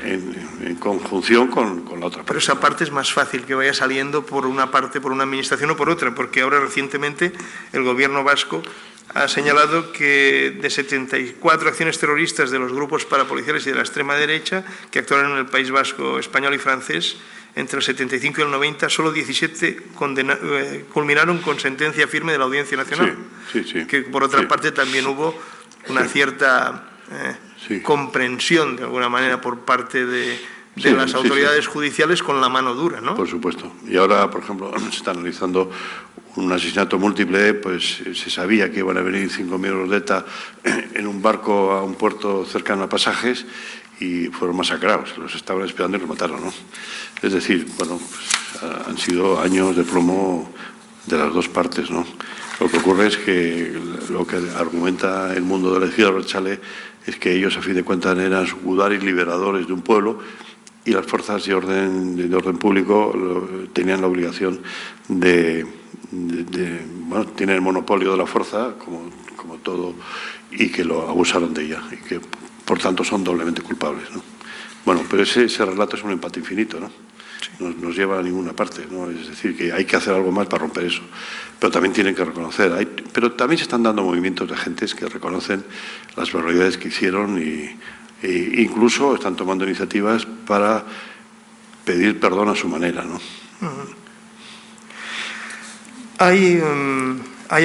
[SPEAKER 2] en conjunción con la otra parte.
[SPEAKER 1] Pero esa parte es más fácil que vaya saliendo por una parte, por una administración o por otra, porque ahora recientemente el gobierno vasco ha señalado que de 74 acciones terroristas de los grupos parapoliciales y de la extrema derecha que actuaron en el País Vasco, español y francés, entre el 75 y el 90, solo 17 culminaron con sentencia firme de la Audiencia Nacional.
[SPEAKER 2] Sí.
[SPEAKER 1] Que por otra parte también hubo una cierta comprensión, de alguna manera, por parte de las autoridades judiciales con la mano dura, ¿no?
[SPEAKER 2] Por supuesto. Y ahora, por ejemplo, se está analizando un asesinato múltiple, pues se sabía que iban a venir 5 miembros de ETA en un barco a un puerto cercano a Pasajes y fueron masacrados. Los estaban esperando y los mataron, ¿no? Es decir, bueno, pues, han sido años de plomo de las dos partes, ¿no? Lo que ocurre es que lo que argumenta el mundo de la izquierda abertzale es que ellos, a fin de cuentas, eran gudaris liberadores de un pueblo y las fuerzas de orden público tenían la obligación bueno, tienen el monopolio de la fuerza, como todo, y que lo abusaron de ella, y que, por tanto, son doblemente culpables, ¿no? Bueno, pero ese relato es un empate infinito, ¿no? nos lleva a ninguna parte, ¿no? Es decir, que hay que hacer algo más para romper eso. Pero también tienen que reconocer, pero también se están dando movimientos de gentes que reconocen las barbaridades que hicieron e incluso están tomando iniciativas para pedir perdón a su manera, ¿no?
[SPEAKER 1] Hay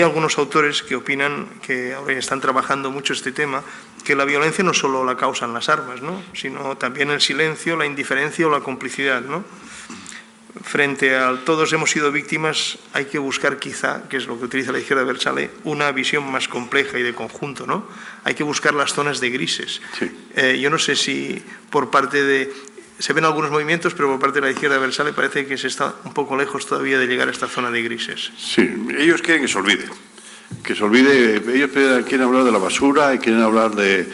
[SPEAKER 1] algunos autores que opinan, que ahora están trabajando mucho este tema, que la violencia no solo la causan las armas, ¿no?, sino también el silencio, la indiferencia o la complicidad, ¿no? Frente a todos hemos sido víctimas, hay que buscar quizá, que es lo que utiliza la izquierda abertzale, una visión más compleja y de conjunto, ¿no? Hay que buscar las zonas de grises.
[SPEAKER 2] Sí.
[SPEAKER 1] Yo no sé si por parte de... Se ven algunos movimientos, pero por parte de la izquierda abertzale parece que se está un poco lejos todavía de llegar a esta zona de grises.
[SPEAKER 2] Sí, ellos quieren que se olvide. Que se olvide. Ellos quieren hablar de la basura y quieren hablar de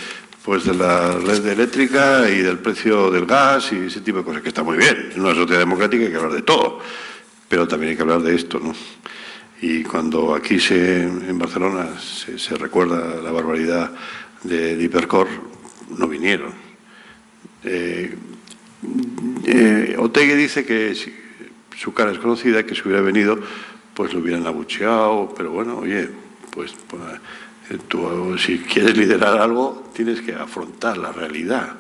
[SPEAKER 2] la red eléctrica y del precio del gas y ese tipo de cosas, que está muy bien. En una sociedad democrática hay que hablar de todo, pero también hay que hablar de esto, ¿no? Y cuando aquí en Barcelona se recuerda la barbaridad de Hipercor, no vinieron. Otegi dice que su cara es conocida, que si hubiera venido pues lo hubieran abucheado, pero bueno, oye, pues tú si quieres liderar algo tienes que afrontar la realidad.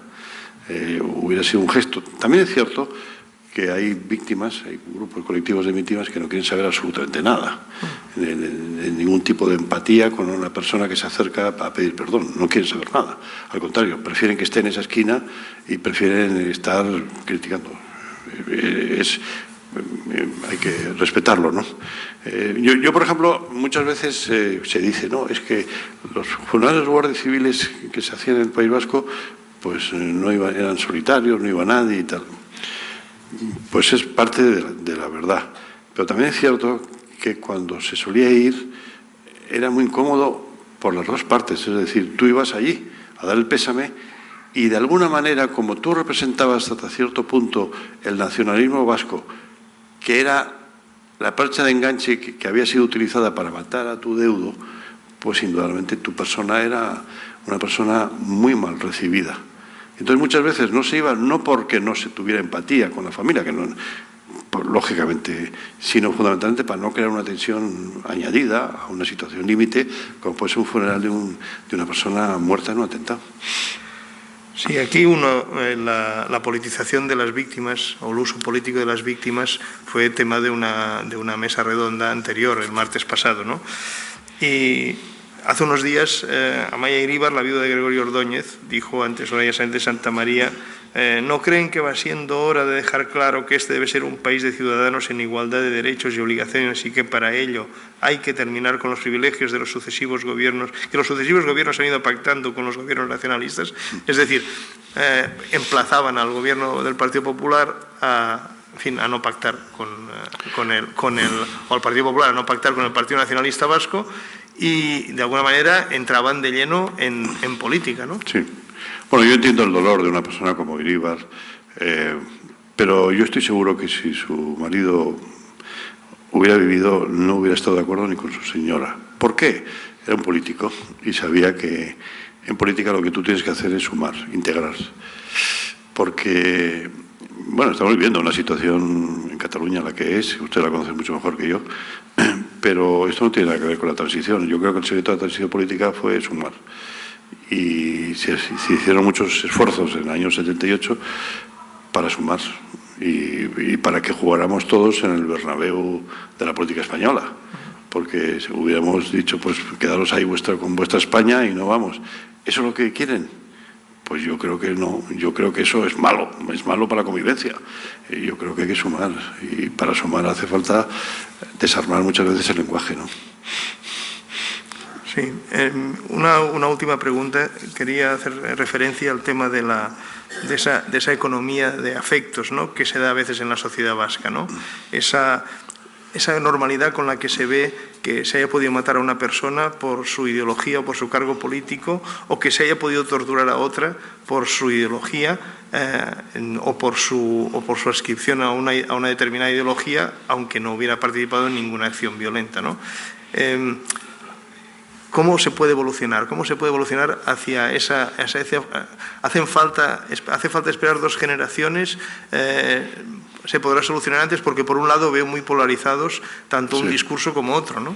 [SPEAKER 2] Hubiera sido un gesto. También es cierto que hay víctimas, hay grupos colectivos de víctimas que no quieren saber absolutamente nada, de ningún tipo de empatía con una persona que se acerca a pedir perdón, no quieren saber nada, al contrario, prefieren que esté en esa esquina y prefieren estar criticando. Hay que respetarlo, ¿no? Yo, por ejemplo, muchas veces se dice, no, es que los funerales guardias civiles que se hacían en el País Vasco, pues eran solitarios, no iba nadie y tal. Pues es parte de la verdad. Pero también es cierto que cuando se solía ir era muy incómodo por las dos partes. Es decir, tú ibas allí a dar el pésame y de alguna manera, como tú representabas hasta cierto punto el nacionalismo vasco, que era la percha de enganche que había sido utilizada para matar a tu deudo, pues indudablemente tu persona era una persona muy mal recibida. Entonces muchas veces no se iba, no porque no se tuviera empatía con la familia, que no, pues, lógicamente, sino fundamentalmente para no crear una tensión añadida a una situación límite, como puede ser un funeral de una persona muerta en un atentado.
[SPEAKER 1] Sí, aquí la politización de las víctimas o el uso político de las víctimas fue tema de una mesa redonda anterior, el martes pasado, ¿no? Y hace unos días, Amaia Iríbar, la viuda de Gregorio Ordóñez, dijo ante Soraya Sáenz de Santa María: ¿no creen que va siendo hora de dejar claro que este debe ser un país de ciudadanos en igualdad de derechos y obligaciones y que para ello hay que terminar con los privilegios de los sucesivos gobiernos, que los sucesivos gobiernos han ido pactando con los gobiernos nacionalistas? Es decir, emplazaban al gobierno del Partido Popular a no pactar o al Partido Popular a no pactar con el Partido Nacionalista Vasco y de alguna manera entraban de lleno en política, ¿no?
[SPEAKER 2] Sí. Bueno, yo entiendo el dolor de una persona como Iríbar, pero yo estoy seguro que si su marido hubiera vivido no hubiera estado de acuerdo ni con su señora. ¿Por qué? Era un político y sabía que en política lo que tú tienes que hacer es sumar, integrar. Porque, bueno, estamos viviendo una situación en Cataluña la que es, usted la conoce mucho mejor que yo, pero esto no tiene nada que ver con la transición. Yo creo que el secreto de la transición política fue sumar. Y se hicieron muchos esfuerzos en el año 78 para sumar y para que jugáramos todos en el Bernabéu de la política española, porque hubiéramos dicho, pues quedaros ahí con vuestra España y no vamos. ¿Eso es lo que quieren? Pues yo creo que no, yo creo que eso es malo para la convivencia. Yo creo que hay que sumar y para sumar hace falta desarmar muchas veces el lenguaje, ¿no?
[SPEAKER 1] Sí, una última pregunta. Quería hacer referencia al tema de esa economía de afectos, ¿no?, que se da a veces en la sociedad vasca, ¿no? Esa normalidad con la que se ve que se haya podido matar a una persona por su ideología o por su cargo político, o que se haya podido torturar a otra por su ideología o por su adscripción a una determinada ideología, aunque no hubiera participado en ninguna acción violenta, ¿no? ¿cómo se puede evolucionar? ¿Cómo se puede evolucionar hacia esa hace falta esperar 2 generaciones? Se podrá solucionar antes, porque por un lado veo muy polarizados tanto un discurso como otro, ¿no?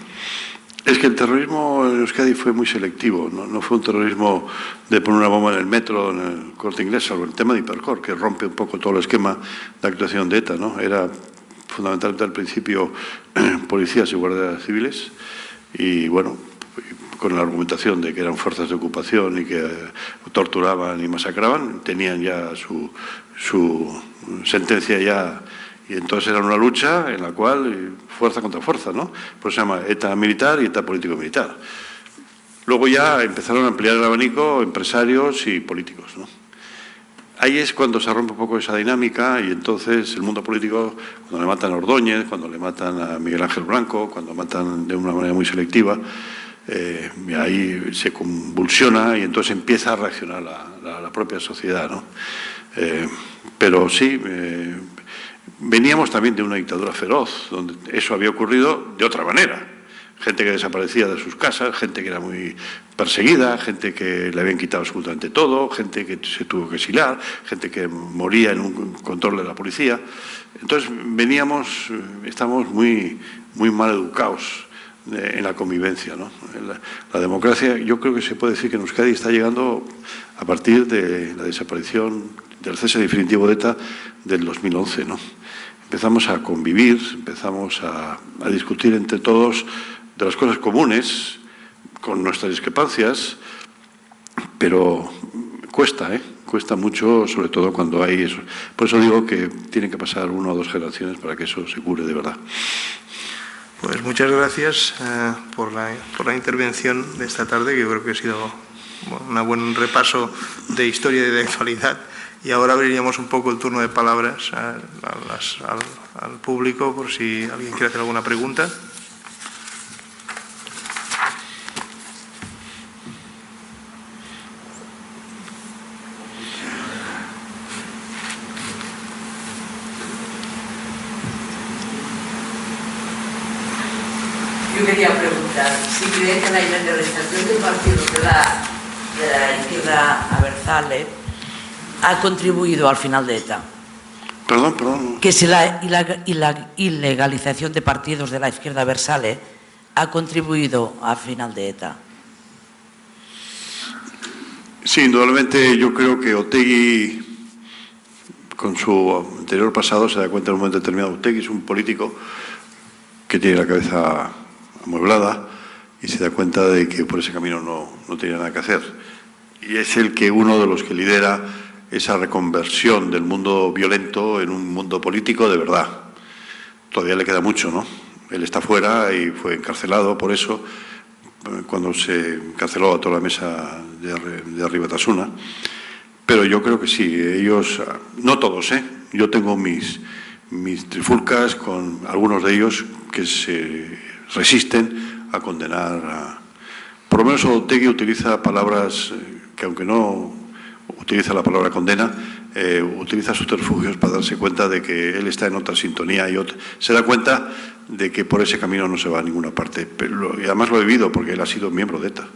[SPEAKER 2] Es que el terrorismo en Euskadi fue muy selectivo, no fue un terrorismo de poner una bomba en el metro, en el Corte Inglés, salvo el tema de Hipercor, que rompe un poco todo el esquema de actuación de ETA, ¿no? Era fundamentalmente al principio policías y guardias civiles, y bueno, con la argumentación de que eran fuerzas de ocupación y que torturaban y masacraban, tenían ya su sentencia ya. Y entonces era una lucha en la cual fuerza contra fuerza, ¿no? Pues se llama ETA militar y ETA político-militar. Luego ya empezaron a ampliar el abanico empresarios y políticos, ¿no? Ahí es cuando se rompe un poco esa dinámica, y entonces el mundo político, cuando le matan a Ordóñez, cuando le matan a Miguel Ángel Blanco, cuando matan de una manera muy selectiva, ahí se convulsiona y entonces empieza a reaccionar la propia sociedad, ¿no? Pero sí, veníamos también de una dictadura feroz, donde eso había ocurrido de otra manera. Gente que desaparecía de sus casas, gente que era muy perseguida, gente que le habían quitado absolutamente todo, gente que se tuvo que exilar, gente que moría en un control de la policía. Entonces estamos muy mal educados en la convivencia, ¿no? La democracia, yo creo que se puede decir que en Euskadi está llegando a partir de la desaparición, del cese definitivo de ETA del 2011, ¿no? Empezamos a convivir, empezamos a discutir entre todos de las cosas comunes, con nuestras discrepancias, pero cuesta mucho, sobre todo cuando hay eso. Por eso digo que tienen que pasar 1 o 2 generaciones para que eso se cure de verdad.
[SPEAKER 1] Pues muchas gracias por la intervención de esta tarde, que yo creo que ha sido un buen repaso de historia y de actualidad. Y ahora abriríamos un poco el turno de palabras al público, por si alguien quiere hacer alguna pregunta.
[SPEAKER 3] Yo quería preguntar si cree que la generalización del partido de la izquierda abertzale ha contribuido al final de ETA.
[SPEAKER 2] Perdón.
[SPEAKER 3] Que si la ilegalización de partidos de la izquierda abertzale ha contribuido al final de ETA.
[SPEAKER 2] Sí, indudablemente yo creo que Otegi, con su anterior pasado, se da cuenta en un momento determinado. Otegi es un político que tiene la cabeza amueblada y se da cuenta de que por ese camino no tiene nada que hacer. Y es uno de los que lidera esa reconversión del mundo violento en un mundo político de verdad. Todavía le queda mucho, ¿no? Él está fuera y fue encarcelado por eso, cuando se encarceló a toda la mesa de Arribatasuna. Pero yo creo que sí, ellos, no todos, yo tengo mis trifulcas con algunos de ellos que se resisten a condenar por lo menos Otegi utiliza palabras que, aunque no utiliza la palabra condena, utiliza subterfugios para darse cuenta de que él está en otra sintonía y se da cuenta de que por ese camino no se va a ninguna parte. Y además lo he vivido porque él ha sido miembro de ETA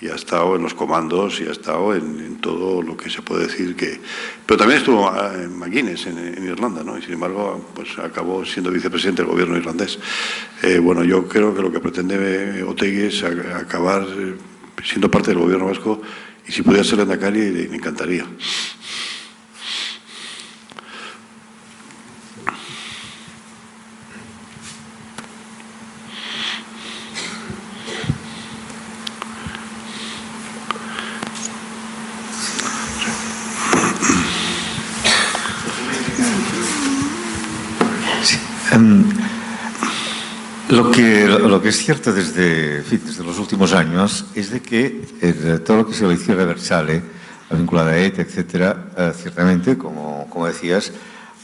[SPEAKER 2] y ha estado en los comandos y ha estado en todo lo que se puede decir que... Pero también estuvo en McGuinness, en Irlanda, ¿no? Y sin embargo, pues acabó siendo vicepresidente del gobierno irlandés. Bueno, yo creo que lo que pretende Otegi es acabar siendo parte del gobierno vasco, y si pudiera ser Lehendakari, me encantaría.
[SPEAKER 4] Lo que es cierto desde los últimos años es de que todo lo que se la izquierda abertzale, vinculada a ETA, etcétera, ciertamente, como decías,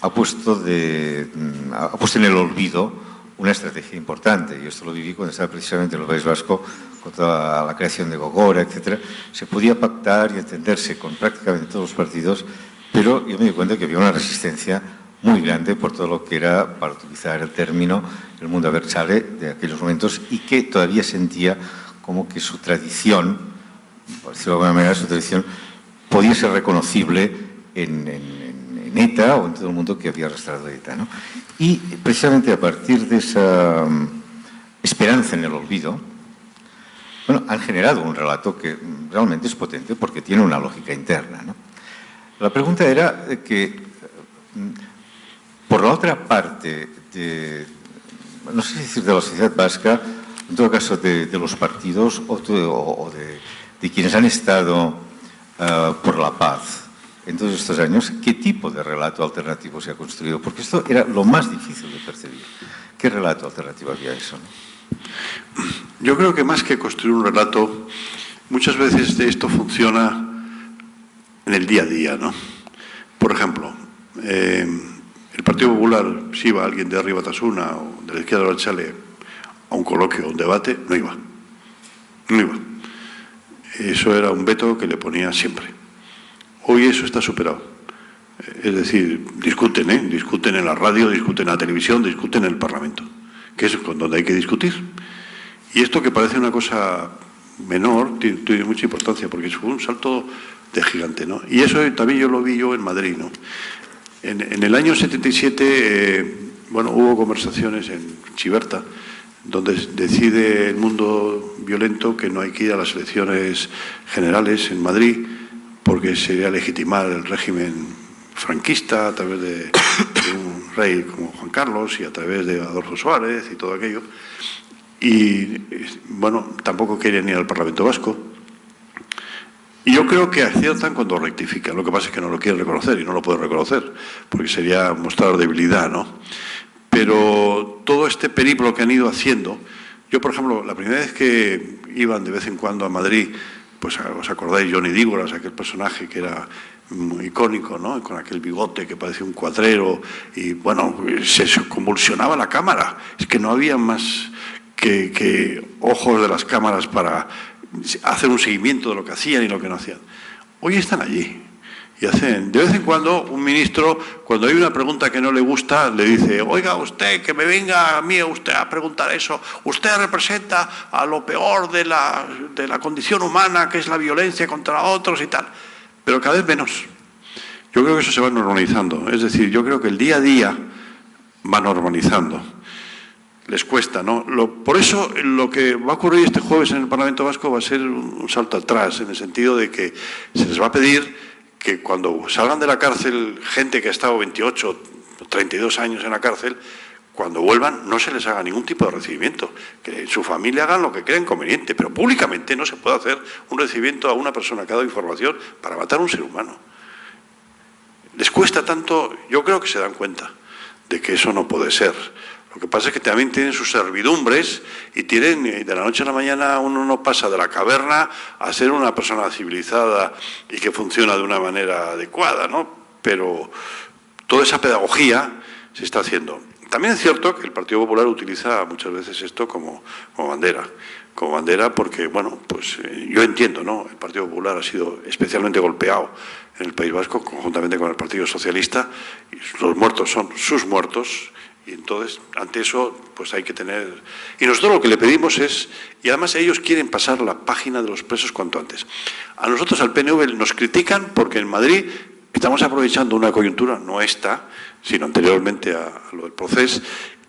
[SPEAKER 4] ha puesto en el olvido una estrategia importante. Y esto lo viví cuando estaba precisamente en el País Vasco, con toda la creación de Gogora, etcétera. Se podía pactar y entenderse con prácticamente todos los partidos, pero yo me di cuenta que había una resistencia muy grande por todo lo que era, para utilizar el término, el mundo abertzale de aquellos momentos, y que todavía sentía como que su tradición, por decirlo de alguna manera, su tradición podía ser reconocible en ETA o en todo el mundo que había arrastrado ETA, ¿no? Y precisamente a partir de esa esperanza en el olvido, bueno, han generado un relato que realmente es potente porque tiene una lógica interna, ¿no? La pregunta era que, por la otra parte, no sé si decir de la sociedad vasca, en todo caso de los partidos o de quienes han estado por la paz en todos estos años, ¿qué tipo de relato alternativo se ha construido? Porque esto era lo más difícil de percibir. ¿Qué relato alternativo había eso, no?
[SPEAKER 2] Yo creo que más que construir un relato, muchas veces esto funciona en el día a día, ¿no? Por ejemplo, el Partido Popular, si iba alguien de Herri Batasuna o de la izquierda de Abertzale a un coloquio o un debate, no iba. No iba. Eso era un veto que le ponía siempre. Hoy eso está superado. Es decir, discuten, discuten en la radio, discuten en la televisión, discuten en el Parlamento, que es donde hay que discutir. Y esto que parece una cosa menor tiene mucha importancia porque fue un salto de gigante, ¿no? Y eso también lo vi yo en Madrid, ¿no? En el año 77, bueno, hubo conversaciones en Chiberta, donde decide el mundo violento que no hay que ir a las elecciones generales en Madrid porque sería legitimar el régimen franquista a través de un rey como Juan Carlos y a través de Adolfo Suárez y todo aquello. Y, bueno, tampoco querían ir al Parlamento Vasco. Y yo creo que aciertan cuando rectifican. Lo que pasa es que no lo quieren reconocer y no lo pueden reconocer, porque sería mostrar debilidad, ¿no? Pero todo este periplo que han ido haciendo, yo, por ejemplo, la primera vez que iban de vez en cuando a Madrid, pues os acordáis, Johnny Dígoras, aquel personaje que era muy icónico, ¿no? Con aquel bigote que parecía un cuadrero y, bueno, se convulsionaba la cámara. Es que no había más que ojos de las cámaras para hacer un seguimiento de lo que hacían y lo que no hacían. Hoy están allí y hacen, de vez en cuando, un ministro, cuando hay una pregunta que no le gusta, le dice: oiga, usted, que me venga a mí usted a preguntar eso, usted representa a lo peor de la condición humana, que es la violencia contra otros y tal. Pero cada vez menos. Yo creo que eso se va normalizando. Es decir, yo creo que el día a día va normalizando. Les cuesta, ¿no? Por eso lo que va a ocurrir este jueves en el Parlamento Vasco va a ser un salto atrás, en el sentido de que se les va a pedir que cuando salgan de la cárcel gente que ha estado 28 o 32 años en la cárcel, cuando vuelvan no se les haga ningún tipo de recibimiento, que en su familia hagan lo que crean conveniente, pero públicamente no se puede hacer un recibimiento a una persona que ha dado información para matar a un ser humano. Les cuesta tanto, yo creo que se dan cuenta de que eso no puede ser. Lo que pasa es que también tienen sus servidumbres y tienen, de la noche a la mañana uno no pasa de la caverna a ser una persona civilizada y que funciona de una manera adecuada, ¿no? Pero toda esa pedagogía se está haciendo. También es cierto que el Partido Popular utiliza muchas veces esto como bandera porque, bueno, pues yo entiendo, ¿no? El Partido Popular ha sido especialmente golpeado en el País Vasco, conjuntamente con el Partido Socialista, y los muertos son sus muertos. Y entonces, ante eso, pues hay que tener... Y nosotros lo que le pedimos es... Y además ellos quieren pasar la página de los presos cuanto antes. A nosotros, al PNV, nos critican porque en Madrid estamos aprovechando una coyuntura, no esta, sino anteriormente a lo del proceso,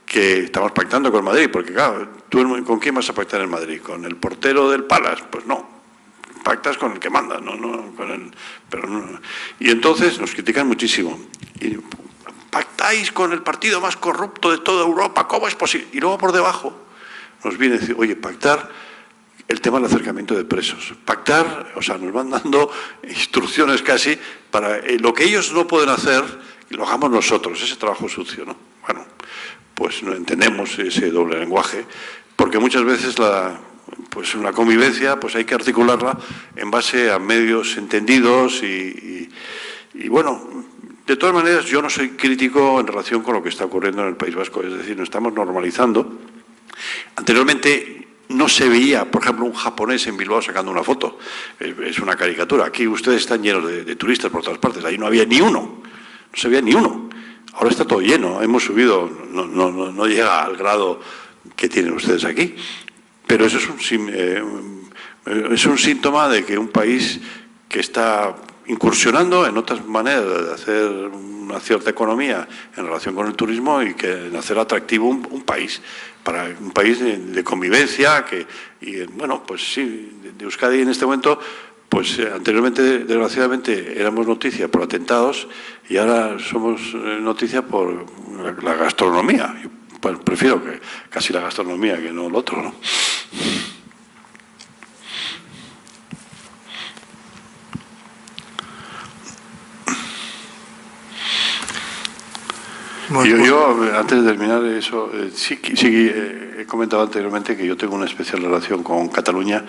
[SPEAKER 2] que estamos pactando con Madrid. Porque, claro, ¿tú con quién vas a pactar en Madrid? ¿Con el portero del Palace? Pues no. Pactas con el que manda, no con el... Pero no. Y entonces nos critican muchísimo. Y, pactáis con el partido más corrupto de toda Europa, ¿cómo es posible? Y luego por debajo nos viene a decir: oye, pactar el tema del acercamiento de presos. Pactar, o sea, nos van dando instrucciones casi para lo que ellos no pueden hacer, y lo hagamos nosotros, ese trabajo sucio, ¿no? Bueno, pues no entendemos ese doble lenguaje, porque muchas veces pues una convivencia pues hay que articularla en base a medios entendidos y bueno... De todas maneras, yo no soy crítico en relación con lo que está ocurriendo en el País Vasco, es decir, nos estamos normalizando. Anteriormente no se veía, por ejemplo, un japonés en Bilbao sacando una foto. Es una caricatura. Aquí ustedes están llenos de turistas por todas partes, ahí no había ni uno, no se veía ni uno. Ahora está todo lleno, hemos subido, no llega al grado que tienen ustedes aquí. Pero eso es un síntoma de que un país que está incursionando en otras maneras de hacer una cierta economía en relación con el turismo y que en hacer atractivo un país, para un país de convivencia, bueno, pues sí, de Euskadi en este momento, pues anteriormente, desgraciadamente, éramos noticia por atentados y ahora somos noticia por la gastronomía. Yo, pues, prefiero que casi la gastronomía que no lo otro, ¿no? Yo, antes de terminar eso, sí he comentado anteriormente que yo tengo una especial relación con Cataluña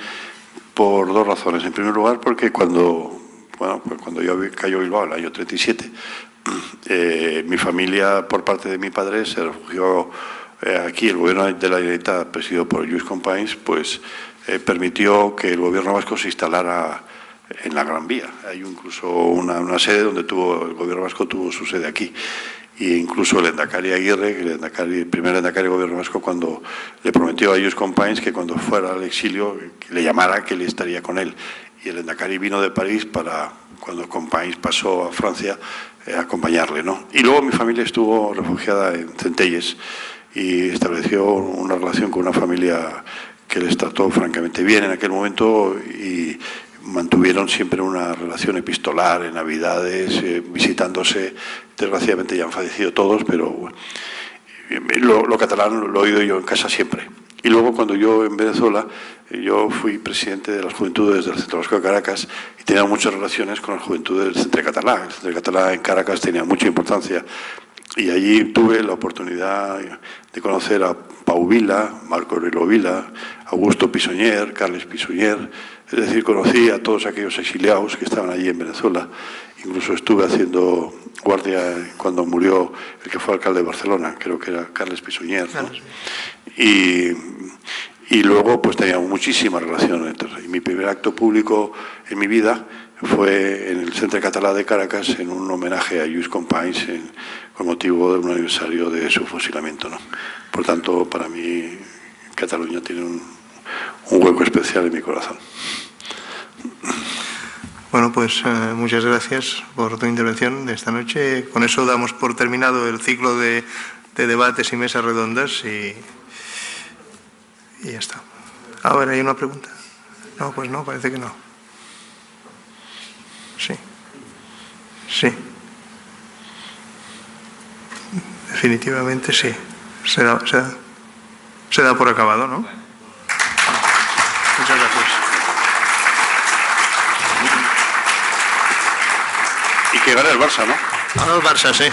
[SPEAKER 2] por dos razones. En primer lugar, porque cuando yo cayó Bilbao en el año 37, mi familia, por parte de mi padre, se refugió aquí. El gobierno de la Generalitat, presidido por Lluís Companys, pues permitió que el gobierno vasco se instalara en la Gran Vía. Hay incluso una sede donde el gobierno vasco tuvo su sede aquí. E incluso el Lehendakari Aguirre, el primer Lehendakari del gobierno vasco, cuando le prometió a Lluís Companys que cuando fuera al exilio que le llamara, que él estaría con él. Y el Lehendakari vino de París para, cuando Companys pasó a Francia, acompañarle, ¿no? Y luego mi familia estuvo refugiada en Centelles y estableció una relación con una familia que les trató francamente bien en aquel momento y mantuvieron siempre una relación epistolar en Navidades, visitándose. Desgraciadamente ya han fallecido todos, pero bueno, lo catalán lo he oído yo en casa siempre. Y luego, cuando yo en Venezuela, yo fui presidente de las juventudes del Centro Vasco de Caracas y tenía muchas relaciones con las juventudes del Centre Català. El Centre Català en Caracas tenía mucha importancia y allí tuve la oportunidad de conocer a Pau Vila, Marco Aurelio Vila, Augusto Pisonyer, Carles Pisonyer. Es decir, conocí a todos aquellos exiliados que estaban allí en Venezuela. Incluso estuve haciendo guardia cuando murió el que fue alcalde de Barcelona, creo que era Carles Pisonyer, ¿no? Y luego pues teníamos muchísimas relaciones. Entonces, y mi primer acto público en mi vida fue en el Centre Català de Caracas, en un homenaje a Lluís Companys con motivo de un aniversario de su fusilamiento, ¿no? Por tanto, para mí Cataluña tiene un hueco especial en mi corazón.
[SPEAKER 1] Bueno, pues muchas gracias por tu intervención de esta noche. Con eso damos por terminado el ciclo de debates y mesas redondas y ya está. A ver, ¿hay una pregunta? No, pues no, parece que no. Sí. Sí. Definitivamente sí. Se da por acabado, ¿no? Muchas gracias.
[SPEAKER 2] Y que gane el Barça, ¿no?
[SPEAKER 1] Ahora el Barça, sí.